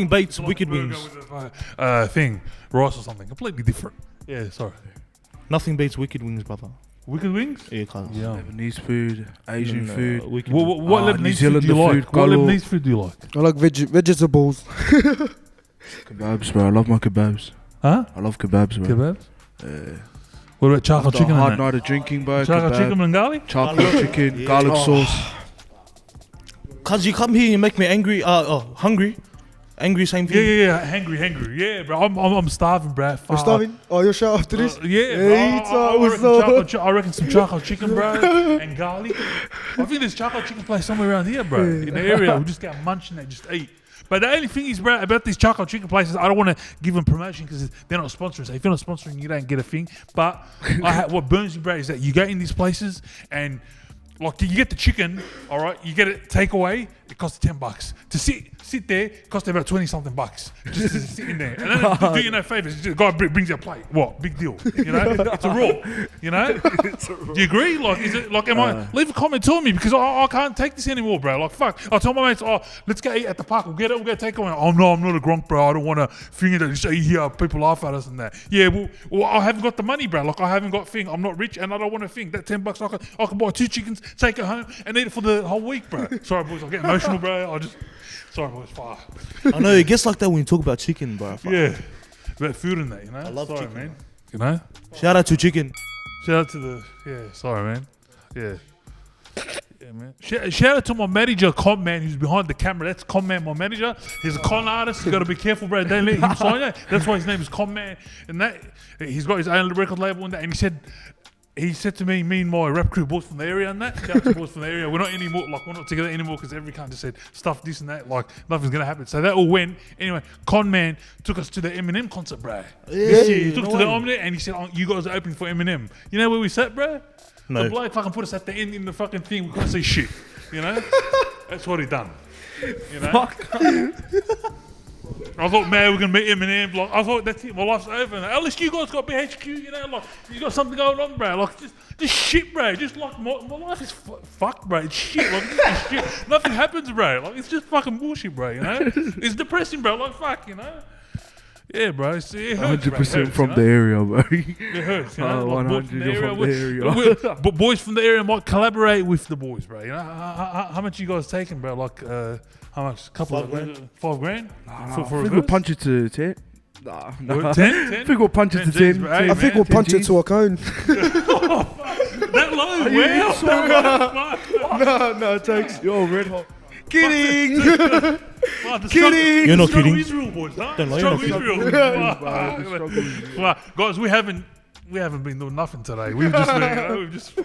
beats
it's like
wicked
a burger
wings.
with a, thing, rice or something, completely different. Yeah, sorry.
Nothing beats wicked wings, brother.
Wicked wings.
Yeah, cuz.
Yeah.
Lebanese food, Asian food.
Wicked
What
Ah,
Lebanese
New
food
Zealand
do you like?
food,
What
galore.
Lebanese food do you like?
I like vegetables.
Kebabs, bro. I love my kebabs.
Huh?
I love kebabs, bro.
Kebabs. What about charcoal
After
chicken?
a hard
and that?
night of drinking, bro.
Charcoal
kebab,
chicken and garlic.
Charcoal chicken,
Yeah.
garlic
Oh.
sauce.
Cuz you come here and you make me angry, hungry. Angry, same thing.
Yeah. Hangry. Yeah, bro. I'm starving, bro.
You're
Fuck.
starving? Oh, you're shut after this?
Yeah,
Hey,
bro. I reckon some charcoal chicken, bro, and garlic. I think there's charcoal chicken place somewhere around here, bro. In the area, we just get munching and just eat. But the only thing is, bro, about these charcoal chicken places, I don't want to give them promotion because they're not sponsoring. So if you're not sponsoring, you don't get a thing. But what burns me, bro, is that you go in these places and like you get the chicken, all right, you get it takeaway, it costs $10. To sit there, it costs about 20 something bucks just to sit in there. And then to do you no favors, the guy brings you a plate. What? Big deal. You know, it's a raw. You know, do you agree? Like, is it like? Am I? Leave a comment, tell me because I can't take this anymore, bro. Like, fuck. I tell my mates, oh, let's go eat at the park. We'll get takeaway. Oh no, I'm not a grunk, bro. I don't want to finger that just eat here. People laugh at us and that. Yeah, well, I haven't got the money, bro. Like, I haven't got thing. I'm not rich and I don't want to think that $10. I can buy 2 chickens take it home and eat it for the whole week, bro. Sorry, boys, I get emotional, bro. Sorry, boys, fuck.
I know it gets like that when you talk about chicken, bro. Fuck.
Yeah, about food and that, you know.
I love
sorry,
chicken,
man. You know.
Shout out to chicken.
Shout out to the sorry, man. Yeah. Yeah, man. Shout out to my manager, Con Man, who's behind the camera. That's Con Man, my manager. He's a con artist. You got to be careful, bro. Don't let him sign it. That's why his name is Con Man. And that he's got his own record label and that. And he said to me and my rap crew, boys from the area and that. Shout out to boys from the area. We're not anymore, like we're not together anymore because every cunt just said stuff this and that. Like nothing's gonna happen. So that all went anyway. Con Man took us to the Eminem concert, bro.
Yeah,
He took us to the Omni and he said, oh, "You guys are opening for Eminem." You know where we sat, bro?
No.
The bloke fucking put us at the end in the fucking thing. We couldn't see shit. You know? That's what he done. You know? I thought, man, we're going to meet Eminem. Like, I thought, that's it. My life's over. At least you guys got BHQ, you know? Like, you got something going on, bro. Like, just shit, bro. Just like, my life is fucked, bro. It's shit. Like, it's shit. Nothing happens, bro. Like, it's just fucking bullshit, bro, you know? It's depressing, bro. Like, fuck, you know? Yeah, bro. It hurts,
100% from the area, bro.
It hurts, you know.
100 from the area.
But boys from the area might collaborate with the boys, bro. You know, how much you guys taking, bro? Like, how much? Couple of $5,000? For
I
a
think we'll
verse?
punch it to 10. Nah.
10?
I think we'll punch it to
10 Gs,
10.
bro. Hey,
I think
man,
we'll
10
punch it
Gs.
to a cone.
That low? Wow.
no, thanks.
Yo, red hot.
Kidding.
Kidding.
You're not kidding.
Israel, boys, huh?
Don't lie, you're
Struggle
not
Israel. Wow, guys, we haven't been doing nothing today. We've just been,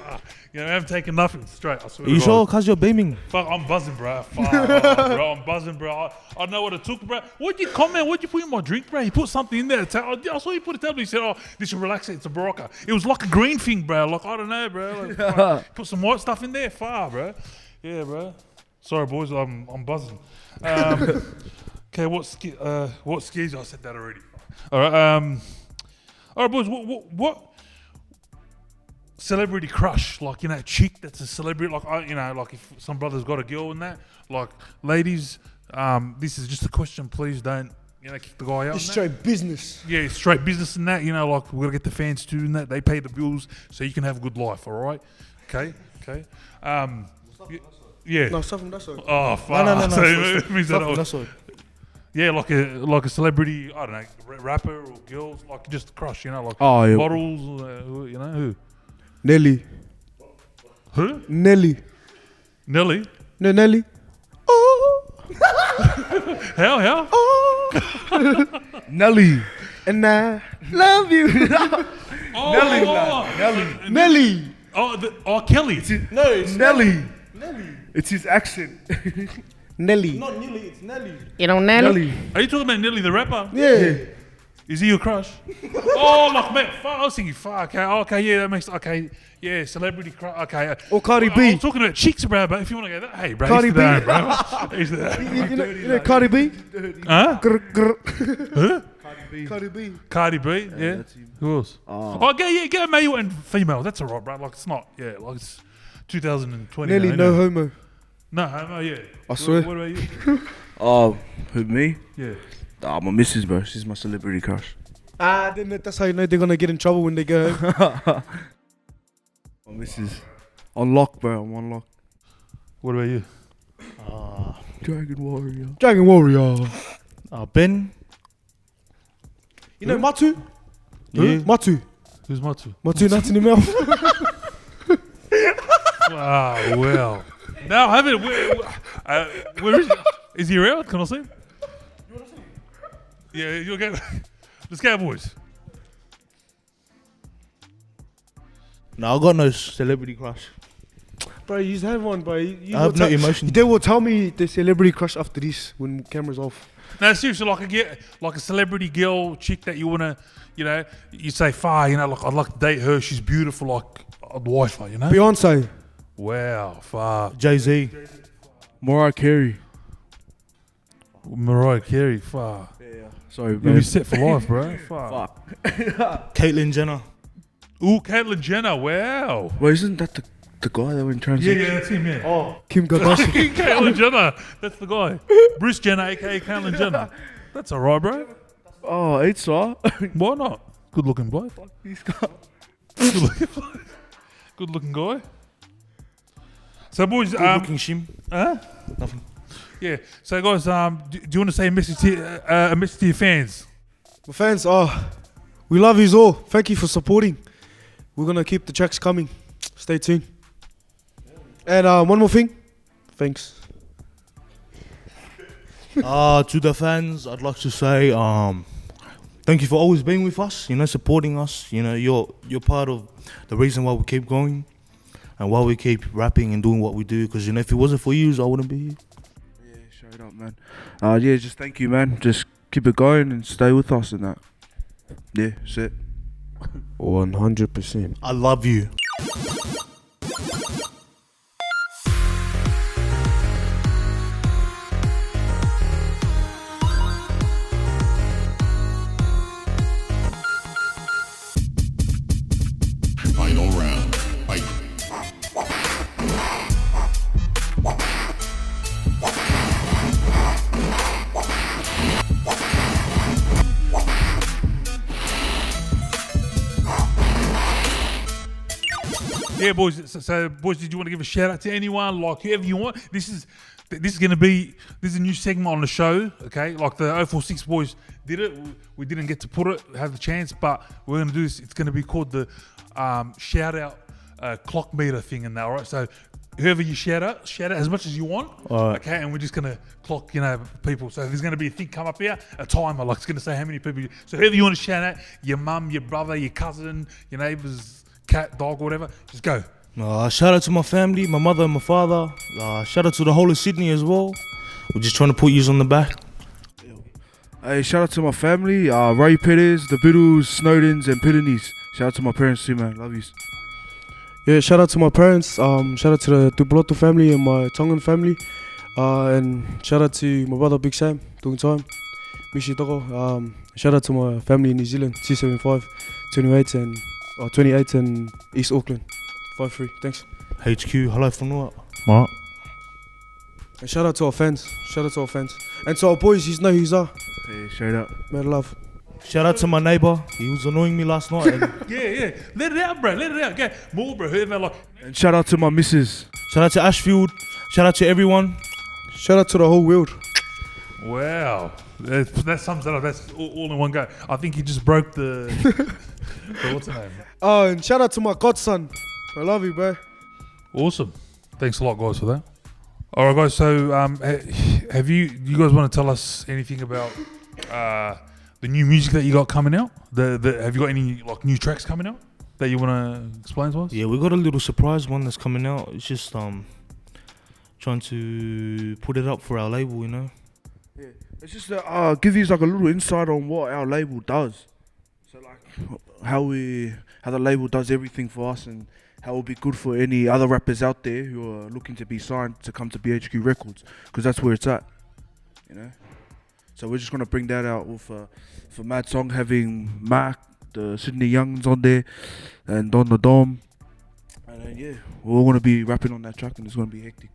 we haven't taken nothing straight. I swear.
Are you sure? Cause you're beaming.
Fuck, I'm buzzing, bro. Fuck, bro, I'm buzzing, bro. I know what it took, bro. What'd you comment? What'd you put in my drink, bro? He put something in there. I saw you put a tablet. He said, "Oh, this will relax it. It's a Barocca." It was like a green thing, bro. Like I don't know, bro. Like, fuck, put some white stuff in there. Far, bro. Yeah, bro. Sorry, boys. I'm buzzing. Okay, what scares you? I said that already. All right, boys. What celebrity crush? Like, you know, chick that's a celebrity. Like, like if some brother's got a girl and that. Like, ladies, this is just a question. Please don't, kick the guy out.
It's straight business.
Yeah, it's straight business and that. Like we're gonna get the fans too and that. They pay the bills so you can have a good life. All right. Okay. Yeah.
No, stuff from that side.
Oh fuck.
No.
So it means that
That's all.
yeah, like a celebrity, I don't know, rapper or girls, like just a crush, like
Yeah.
models, who?
Nelly.
Who?
Nelly.
Nelly?
No, Nelly. Oh.
How?
Oh.
Nelly.
And I love you.
Nelly.
Nelly.
Kelly.
No, it's
Nelly. It's his accent.
Nelly.
not Nelly. It's Nelly.
You know Nelly?
Are you talking about Nelly the rapper?
Yeah.
Is he your crush? Oh, like, man, fuck, I was thinking, fuck, okay, yeah, that makes, okay, yeah, celebrity crush, okay.
Or Cardi
I
B.
was talking about chicks, bro, but if you want to go that, hey, bro,
Cardi
he's
B.
the bro. He's the
You know Cardi B?
Huh? Huh?
Cardi B.
Cardi B, yeah. Who else? Oh, get a male and female, that's all right, bro, like, it's not, yeah, like, it's 2020.
Nelly,
now,
no
innit?
homo.
No homo, yeah.
I swear.
What about you?
Who, me?
Yeah.
My missus, bro. She's my celebrity crush.
Then that's how you know they're gonna get in trouble when they go home.
My missus. On lock, bro. I'm on lock.
What about you?
Dragon Warrior.
Dragon Warrior.
Ben.
You know Matu?
Yeah.
Matu.
Who's Matu?
Matu nuts in the mouth.
Wow, well. Now, have it. Where is he around? Can I see him? You want to see him? Yeah, you'll get. Let's go, boys.
No, I got no celebrity crush.
Bro, you have one, bro. You
I have no emotion.
They will tell me the celebrity crush after this when camera's off.
No, seriously, like a celebrity girl, chick that you wanna, you say, far, like I'd like to date her. She's beautiful, like a wife,
Beyonce.
Wow, far.
Jay-Z.
Mariah Carey.
Mariah Carey, far.
Sorry,
You'll
bro.
be set for life, bro. Far.
Fuck.
Caitlyn Jenner.
Ooh, Caitlyn Jenner. Wow.
Well, isn't that the guy that went trans?
Yeah, that's him. Yeah.
Oh,
Kim Kardashian.
Caitlyn Jenner. That's the guy. Bruce Jenner, aka Caitlyn Jenner. That's alright, bro.
Oh, it's all.
Why not? Good looking bloke.
He's got.
Good looking guy. So boys,
Good looking shim. Nothing.
yeah. So guys, do you want to say a message to your fans?
My fans, we love you all. Thank you for supporting. We're gonna keep the tracks coming. Stay tuned. And one more thing. Thanks.
To the fans, I'd like to say thank you for always being with us, supporting us. You're part of the reason why we keep going and why we keep rapping and doing what we do, because if it wasn't for you, I wouldn't be here.
Yeah, straight up, man. Just thank you, man. Just keep it going and stay with us and that. Yeah, that's it.
100%.
I love you.
Final round. Fight.
Yeah, boys. So, boys, did you want to give a shout out to anyone, like whoever you want? This is a new segment on the show. Okay, like the 046 boys did it. We didn't get to put it, have the chance, but we're gonna do this. It's gonna be called the shout out clock meter thing, and that. All right. So whoever you shout out as much as you want.
All right.
Okay, and we're just gonna clock, people. So there's gonna be a thing come up here, a timer. Like it's gonna say how many people. So whoever you want to shout out, your mum, your brother, your cousin, your neighbours, cat, dog, whatever. Just go.
Shout out to my family, my mother and my father. Shout out to the whole of Sydney as well. We're just trying to put yous on the back.
Hey, shout out to my family, Ray Perez, the Biddles, Snowdens, and Pittenees. Shout out to my parents too, man. Love yous.
Yeah, shout out to my parents. Shout out to the Dubloto family and my Tongan family. And shout out to my brother Big Sam, doing time. Miss you, Doggo. Shout out to my family in New Zealand, 275, 28 and East Auckland, 53. Thanks.
HQ, hello from Noah. Alright.
And shout out to our fans. And to our boys, you know who's are.
Hey, straight up.
Mad love.
Shout out to my neighbour. He was annoying me last night. And
Yeah. Let it out, bro. Let it out. Go. More, bro. Whoever, like.
And shout out to my missus.
shout out to Ashfield. Shout out to everyone.
Shout out to the whole world.
Wow. That sums it up. That's all in one go. I think you just broke the what's the name?
Oh, and shout out to my godson. I love you, bro.
Awesome. Thanks a lot, guys, for that. All right, guys. So, have you guys want to tell us anything about the new music that you got coming out? Have you got any like new tracks coming out that you want to explain to us?
Yeah, we got a little surprise one that's coming out. It's just trying to put it up for our label,
Yeah, it's just to give you like a little insight on what our label does. So like how the label does everything for us, and how it will be good for any other rappers out there who are looking to be signed to come to BHQ Records, because that's where it's at, So we're just gonna bring that out with for Mad Song, having Mac, the Sydney Yungins on there, and Don the Dom, and then we're all gonna be rapping on that track, and it's gonna be hectic.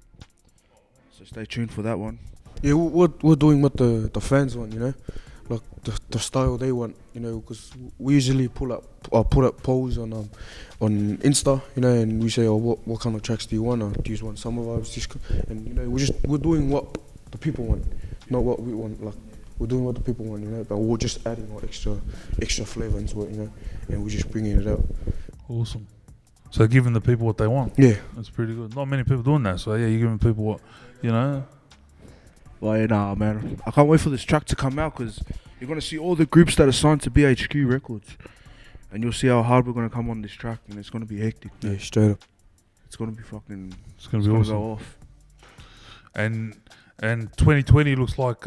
So stay tuned for that one.
Yeah, we're doing what the fans want, like the style they want, because we usually put up polls on Insta, and we say, what kind of tracks do you want? Or do you want summer vibes? And we're doing what the people want, not what we want. Like we're doing what the people want, but we're just adding our extra flavor into it, and we're just bringing it out.
Awesome. So giving the people what they want.
Yeah,
that's pretty good. Not many people doing that. So yeah, you're giving people what,
Well, nah, man. I can't wait for this track to come out, because you're going to see all the groups that are signed to BHQ Records. And you'll see how hard we're going to come on this track, and it's going to be hectic. Man.
Yeah, straight up.
It's going to be fucking...
It's going to be awesome.
Go off.
And 2020 looks like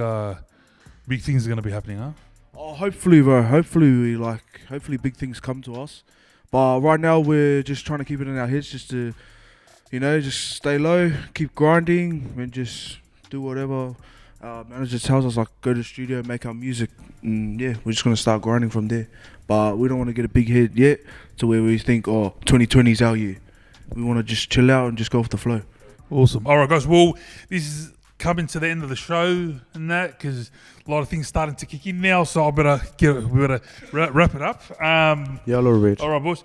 big things are going to be happening, huh?
Oh, hopefully, bro. Hopefully big things come to us. But right now, we're just trying to keep it in our heads, just to, just stay low, keep grinding, and just do whatever manager tells us, like go to the studio, make our music, and we're just gonna start grinding from there. But we don't want to get a big hit yet to where we think, 2020 is our year. We want to just chill out and just go with the flow.
Awesome. All right, guys. Well, this is coming to the end of the show and that, because a lot of things starting to kick in now. So we better wrap it up.
Yellow red.
All right, boys.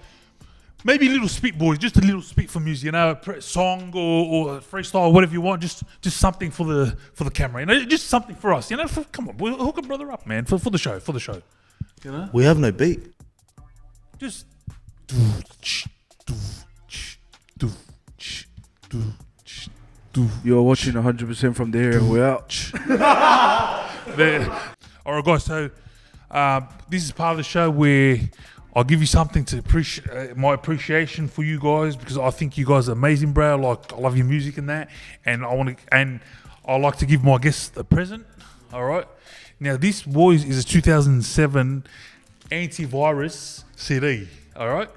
maybe a little spit, boys, just a little spit for music, you know, a song or freestyle, whatever you want, just something for the camera, you know, just something for us, you know. Come on, boy, hook a brother up, man, for the show, you know.
We have no beat.
Just.
You're watching 100% from the area. We're out.
All right, guys. So this is part of the show where I'll give you something to appreciate, my appreciation for you guys, because I think you guys are amazing, bro. Like, I love your music and that, and I like to give my guests a present. All right. Now, this, boys, is a 2007 antivirus CD. All right,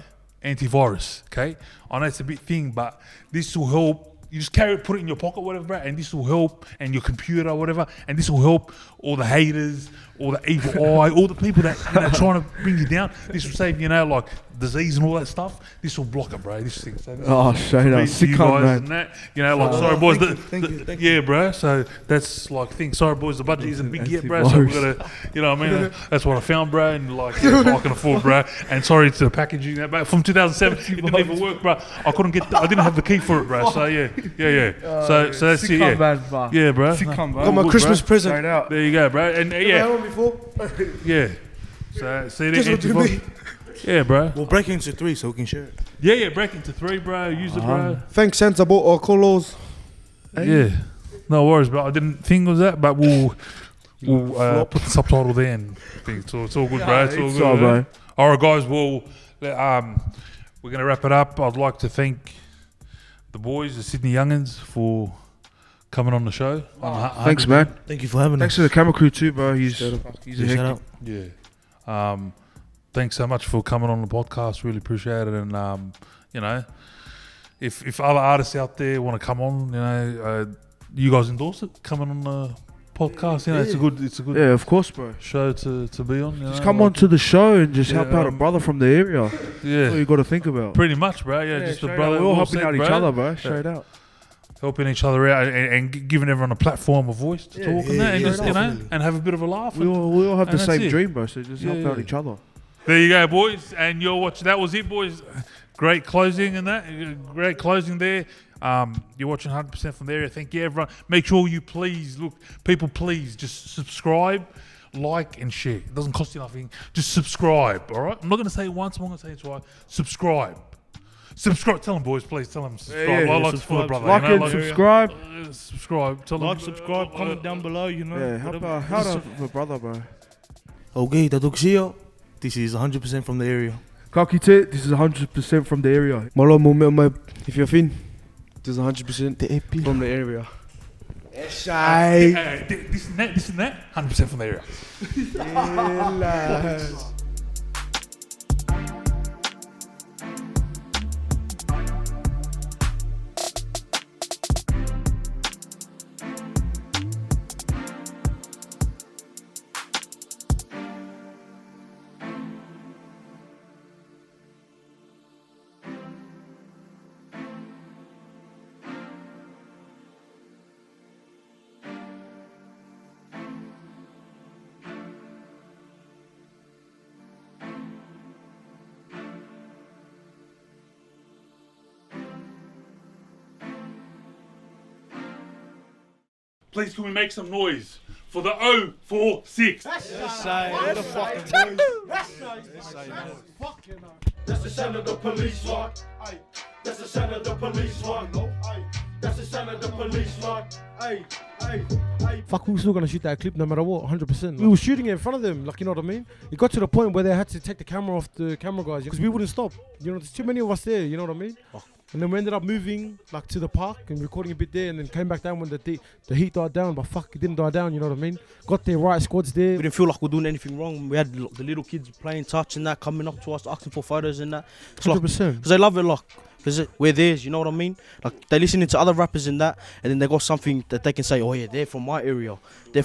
antivirus. Okay. I know it's a big thing, but this will help. You just carry it, put it in your pocket, whatever, bro, and this will help, and your computer or whatever, and this will help all the haters, all the evil eye, all the people that, you know, trying to bring you down. This will save, you know, like disease and all that stuff. This will block it, bro. This thing. So this
straight up. Sick
guys
man.
and that, you know, like, sorry, boys.
Thank you.
Yeah, bro. So that's like thing. Sorry, boys. The budget isn't big yet, bro. So we gotta, you know what I mean? That's what I found, bro, and like, yeah, I can afford, bro. And sorry to the packaging, but from 2007, it didn't even work, bro. I didn't have the key for it, bro. So yeah. So that's it, yeah. Yeah, bro.
Got my Christmas present.
Straight out.
There you go, bro. And yeah. So see that. Yeah, bro.
We'll break it into 3 so we can share it.
Yeah, break into 3, bro. Use it, bro.
Thanks, Santa, bought our colours.
Yeah. No worries, bro. I didn't think it was that, but we'll put the subtitle there and think it's all good, bro. It's all good,
bro.
All right, guys. Well, we're gonna wrap it up. I'd like to thank the boys, the Sydney Yungins, for coming on the show.
Thanks, man.
Thank you for having
Thanks
us.
to the camera crew too, bro. He's a
Shout
hectic.
out.
Yeah. Thanks so much for coming on the podcast. Really appreciate it. And you know, if other artists out there want to come on, you know, you guys endorse it. Coming on the podcast, you know, it's a good
Yeah, of course, bro.
show to be on. You
Just
know,
come
like,
on to the show and just help out a
um,
brother from the area. That's all
Yeah,
you got to think about.
pretty much, bro. Yeah, just a
straight
brother.
out. We're all
well
helping
said,
out each
bro.
other, bro. Straight out.
Helping each other out and giving everyone a platform, a voice to talk and that, and just, you know,
definitely.
and have a bit of a laugh.
We all have
and
the
that's
same
it.
dream, bro. So just help
Yeah,
out
yeah.
each other.
There you go, boys. And you're watching. That was it, boys. Great closing and that. Great closing there. You're watching 100% from the area. Thank you, everyone. Make sure you please please just subscribe, like, and share. It doesn't cost you nothing. Just subscribe, all right? I'm not going to say it once. I'm going to say it twice. Subscribe. Tell them, boys, please. Tell them subscribe.
Yeah,
I like
subscribe.
to brother.
Like
you know,
and subscribe.
Subscribe. Tell
Like,
them.
subscribe, comment down below, you know.
Yeah, help out a brother, bro.
Okay, Tatoxio. This is 100% from the area.
Kaki Tit, this is 100% from the area.
Malo mo if you're thin, this is 100% from the area.
Hey, this and that. 100% from the area. Please, can we make some noise for the 046?
That's the sound of the police rock. That's the sound of the police rock. That's the sound of the police rock.
Fuck, we were still gonna shoot that clip no matter what, 100%. We were shooting it in front of them, like, you know what I mean? It got to the point where they had to take the camera off the camera guys because we wouldn't stop. You know, there's too many of us there, you know what I mean? And then we ended up moving like to the park and recording a bit there, and then came back down when the heat died down. But fuck, it didn't die down, you know what I mean? Got there, right squads there.
We didn't feel like we're doing anything wrong. We had the little kids playing touch and that, coming up to us, asking for photos and that.
100%.
Because they love it, like, because we're theirs, you know what I mean? Like, they're listening to other rappers and that, and then they got something that they can say, oh yeah, they're from my area. They're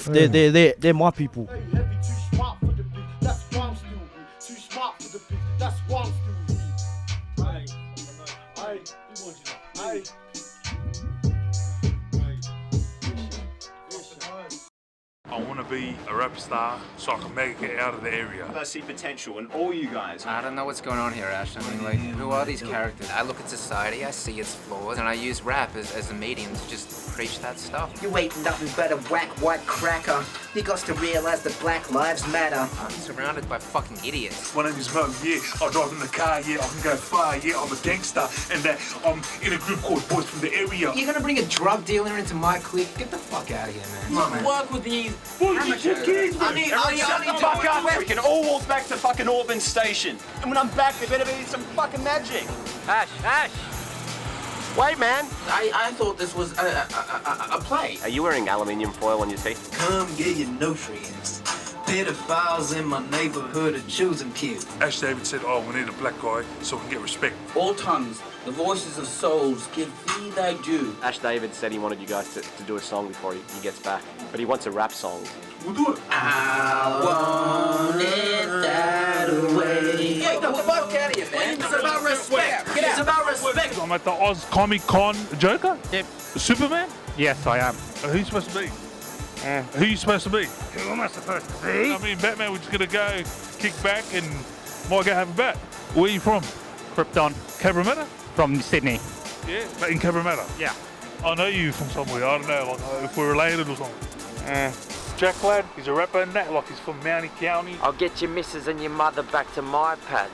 my people.
Hey, heavy, too smart for the beat. That's why I'm stupid. Too smart for the beat. That's why I'm stupid.
I want to to be a rap star so I can make it out of the area.
I see potential in all you guys.
I don't know what's going on here, Ash. I mean, like, who are these characters? I look at society, I see its flaws, and I use rap as a medium to just preach that stuff.
You ain't nothing but a whack white cracker. You got to realize that black lives matter.
I'm surrounded by fucking idiots.
My name is Moe, yeah. I drive in the car, yeah. I can go far, yeah. I'm a gangster, and that I'm in a group called Boys from the Area.
You're gonna bring a drug dealer into my clique? Get the fuck out of here, man. Come on, man. Work with these amateurs.
I need the fuck up. We can all walk back to fucking Auburn Station. And when I'm back, there better be some fucking magic.
Ash! Wait, man!
I thought this was a play.
Are you wearing aluminium foil on your teeth?
Come get your nutrients. Pedophiles in my neighborhood are choosing kids.
Ash David said, oh, we need a black guy so we can get respect.
All tongues, the voices of souls, give thee thy due.
Ash David said he wanted you guys to do a song before he gets back, but he wants a rap song.
We'll do it.
I want it that way.
Get the fuck out of here, man. It's about respect. Get out. It's about respect.
I'm at the Oz Comic Con. Joker?
Yep.
Superman?
Yes, I am.
Who you supposed to be? Who you supposed to be?
Who am I supposed to be?
I mean, Batman, we're just gonna go kick back and might go have a bat. Where are you from?
Krypton.
Cabramatta?
From Sydney.
Yeah, but in Cabramatta?
Yeah.
I know you from somewhere. I don't know, like if we're related or something. Jack Lad, he's a rapper and that, like he's from Mountie County.
I'll get your missus and your mother back to my pad.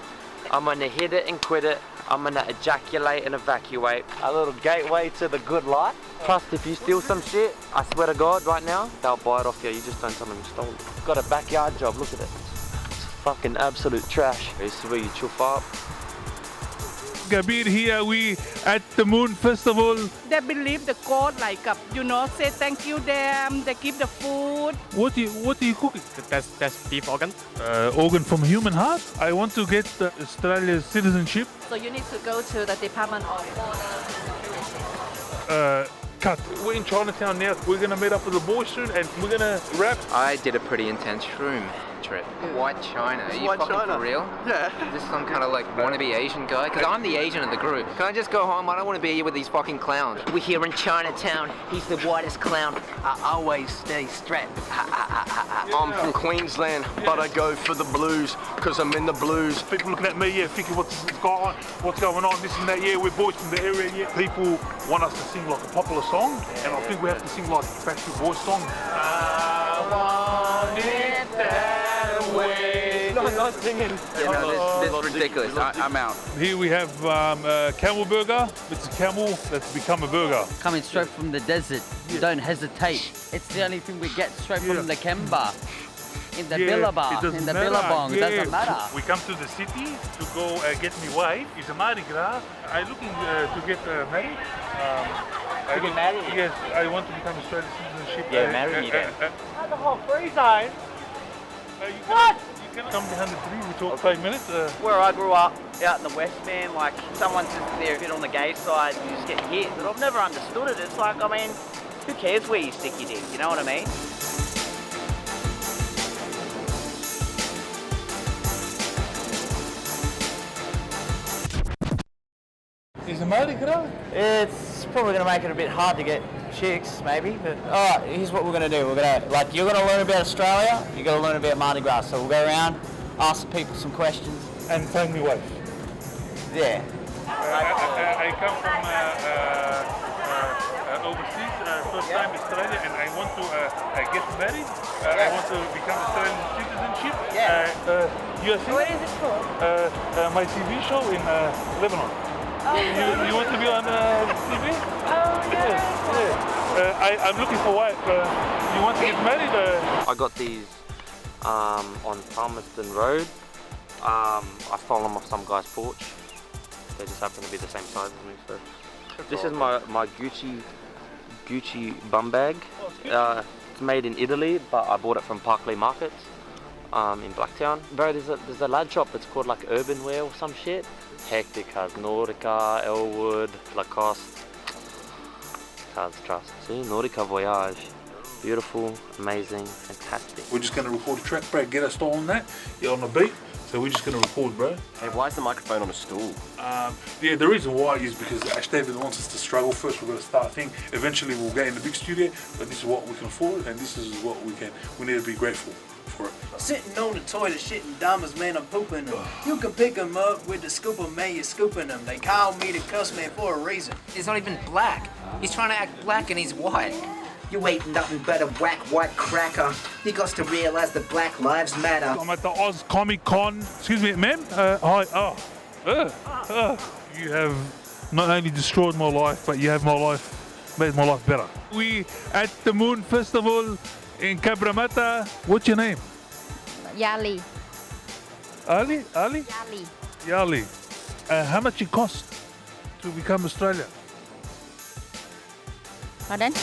I'm gonna hit it and quit it. I'm gonna ejaculate and evacuate. A little gateway to the good life. Plus, if you steal some shit, I swear to God, right now, they'll buy it off you. You just don't tell them you stole it. Got a backyard job, look at it. It's fucking absolute trash. This is where you chuff up.
Gabir here, we at the Moon Festival.
They believe the God, like, say thank you them, they give the food.
What are you cooking?
That's beef organ.
Organ from human heart. I want to get Australia's citizenship.
So you need to go to the Department of Border.
Cut. We're in Chinatown now. We're gonna meet up with the boys soon and we're gonna rap.
I did a pretty intense shroom trip. White China. Are you fucking for real?
Yeah.
Is this some kind of like wannabe Asian guy? Because I'm the Asian of the group. Can I just go home? I don't want to be here with these fucking clowns.
We're here in Chinatown. He's the whitest clown. I always stay strapped.
I'm from Queensland, but I go for the blues, because I'm in the blues.
People looking at me, yeah, thinking what's going on, this and that, yeah, we're boys from the area, yeah. People want us to sing like a popular song, and I think we have to sing like a Backstreet Boys song. I want it that way.
No, I'm not singing.
Yeah, no, this is ridiculous. I'm out.
Here we have camel burger. It's a camel that's become a burger.
Coming straight from the desert. Don't hesitate. It's the only thing we get straight from the Kemba. In the Billabong, in the Billabong, it doesn't matter.
We come to the city to go get me wife. It's a Mardi Gras. I'm looking to get married.
To get married?
Yes, I want to become Australian citizenship.
Yeah, marry me then.
The whole free zone.
What? You can come behind the tree. We talk 5 minutes.
Where I grew up, out in the West, man, like someone sits there a bit on the gay side, you just get hit. But I've never understood it. It's like, I mean, who cares where you stick your dick? You know what I mean?
Is it Mardi Gras?
It's probably going to make it a bit hard to get chicks, maybe. But all right, here's what we're going to do. We're going to, like, you're going to learn about Australia. You're going to learn about Mardi Gras. So we'll go around, ask people some questions.
And find me wife.
Yeah.
I come from overseas, first time Australia, and I want to get married. I want to become Australian citizenship. You are
What is it called?
my TV show in Lebanon. You want to be on TV?
Oh,
yeah. I'm looking for wife. You want to get married?
I got these on Palmerston Road. I stole them off some guy's porch. They just happen to be the same size as me. So this is my Gucci bum bag. It's made in Italy, but I bought it from Parkley Markets in Blacktown. Bro, there's a lad shop that's called like Urban Wear or some shit. Hectic has Nordica, Elwood, Lacoste. Has trust. See, Nordica Voyage. Beautiful, amazing, fantastic.
We're just going to record a track, bro. Get us on that. You're on the beat. So we're just going to record, bro.
Hey, why is the microphone on a stool?
Yeah, the reason why is because Ash David wants us to struggle first. We're going to start a thing. Eventually we'll get in the big studio, but this is what we can afford and this is what we need to be grateful for it.
Sitting on the toilet, shitting diamonds, man, I'm pooping them. You can pick them up with the scooper, man, you're scooping them. They call me the cuss man for a reason.
He's not even black. He's trying to act black and he's white. You ain't nothing but a whack white cracker. You got to realise that Black Lives Matter.
I'm at the Oz Comic Con. Excuse me, ma'am. Hi. You have not only destroyed my life, but you have made my life better. We at the Moon Festival in Cabramatta. What's your name?
Yali.
Ali?
Yali.
Yali. How much it cost to become Australia?
Pardon?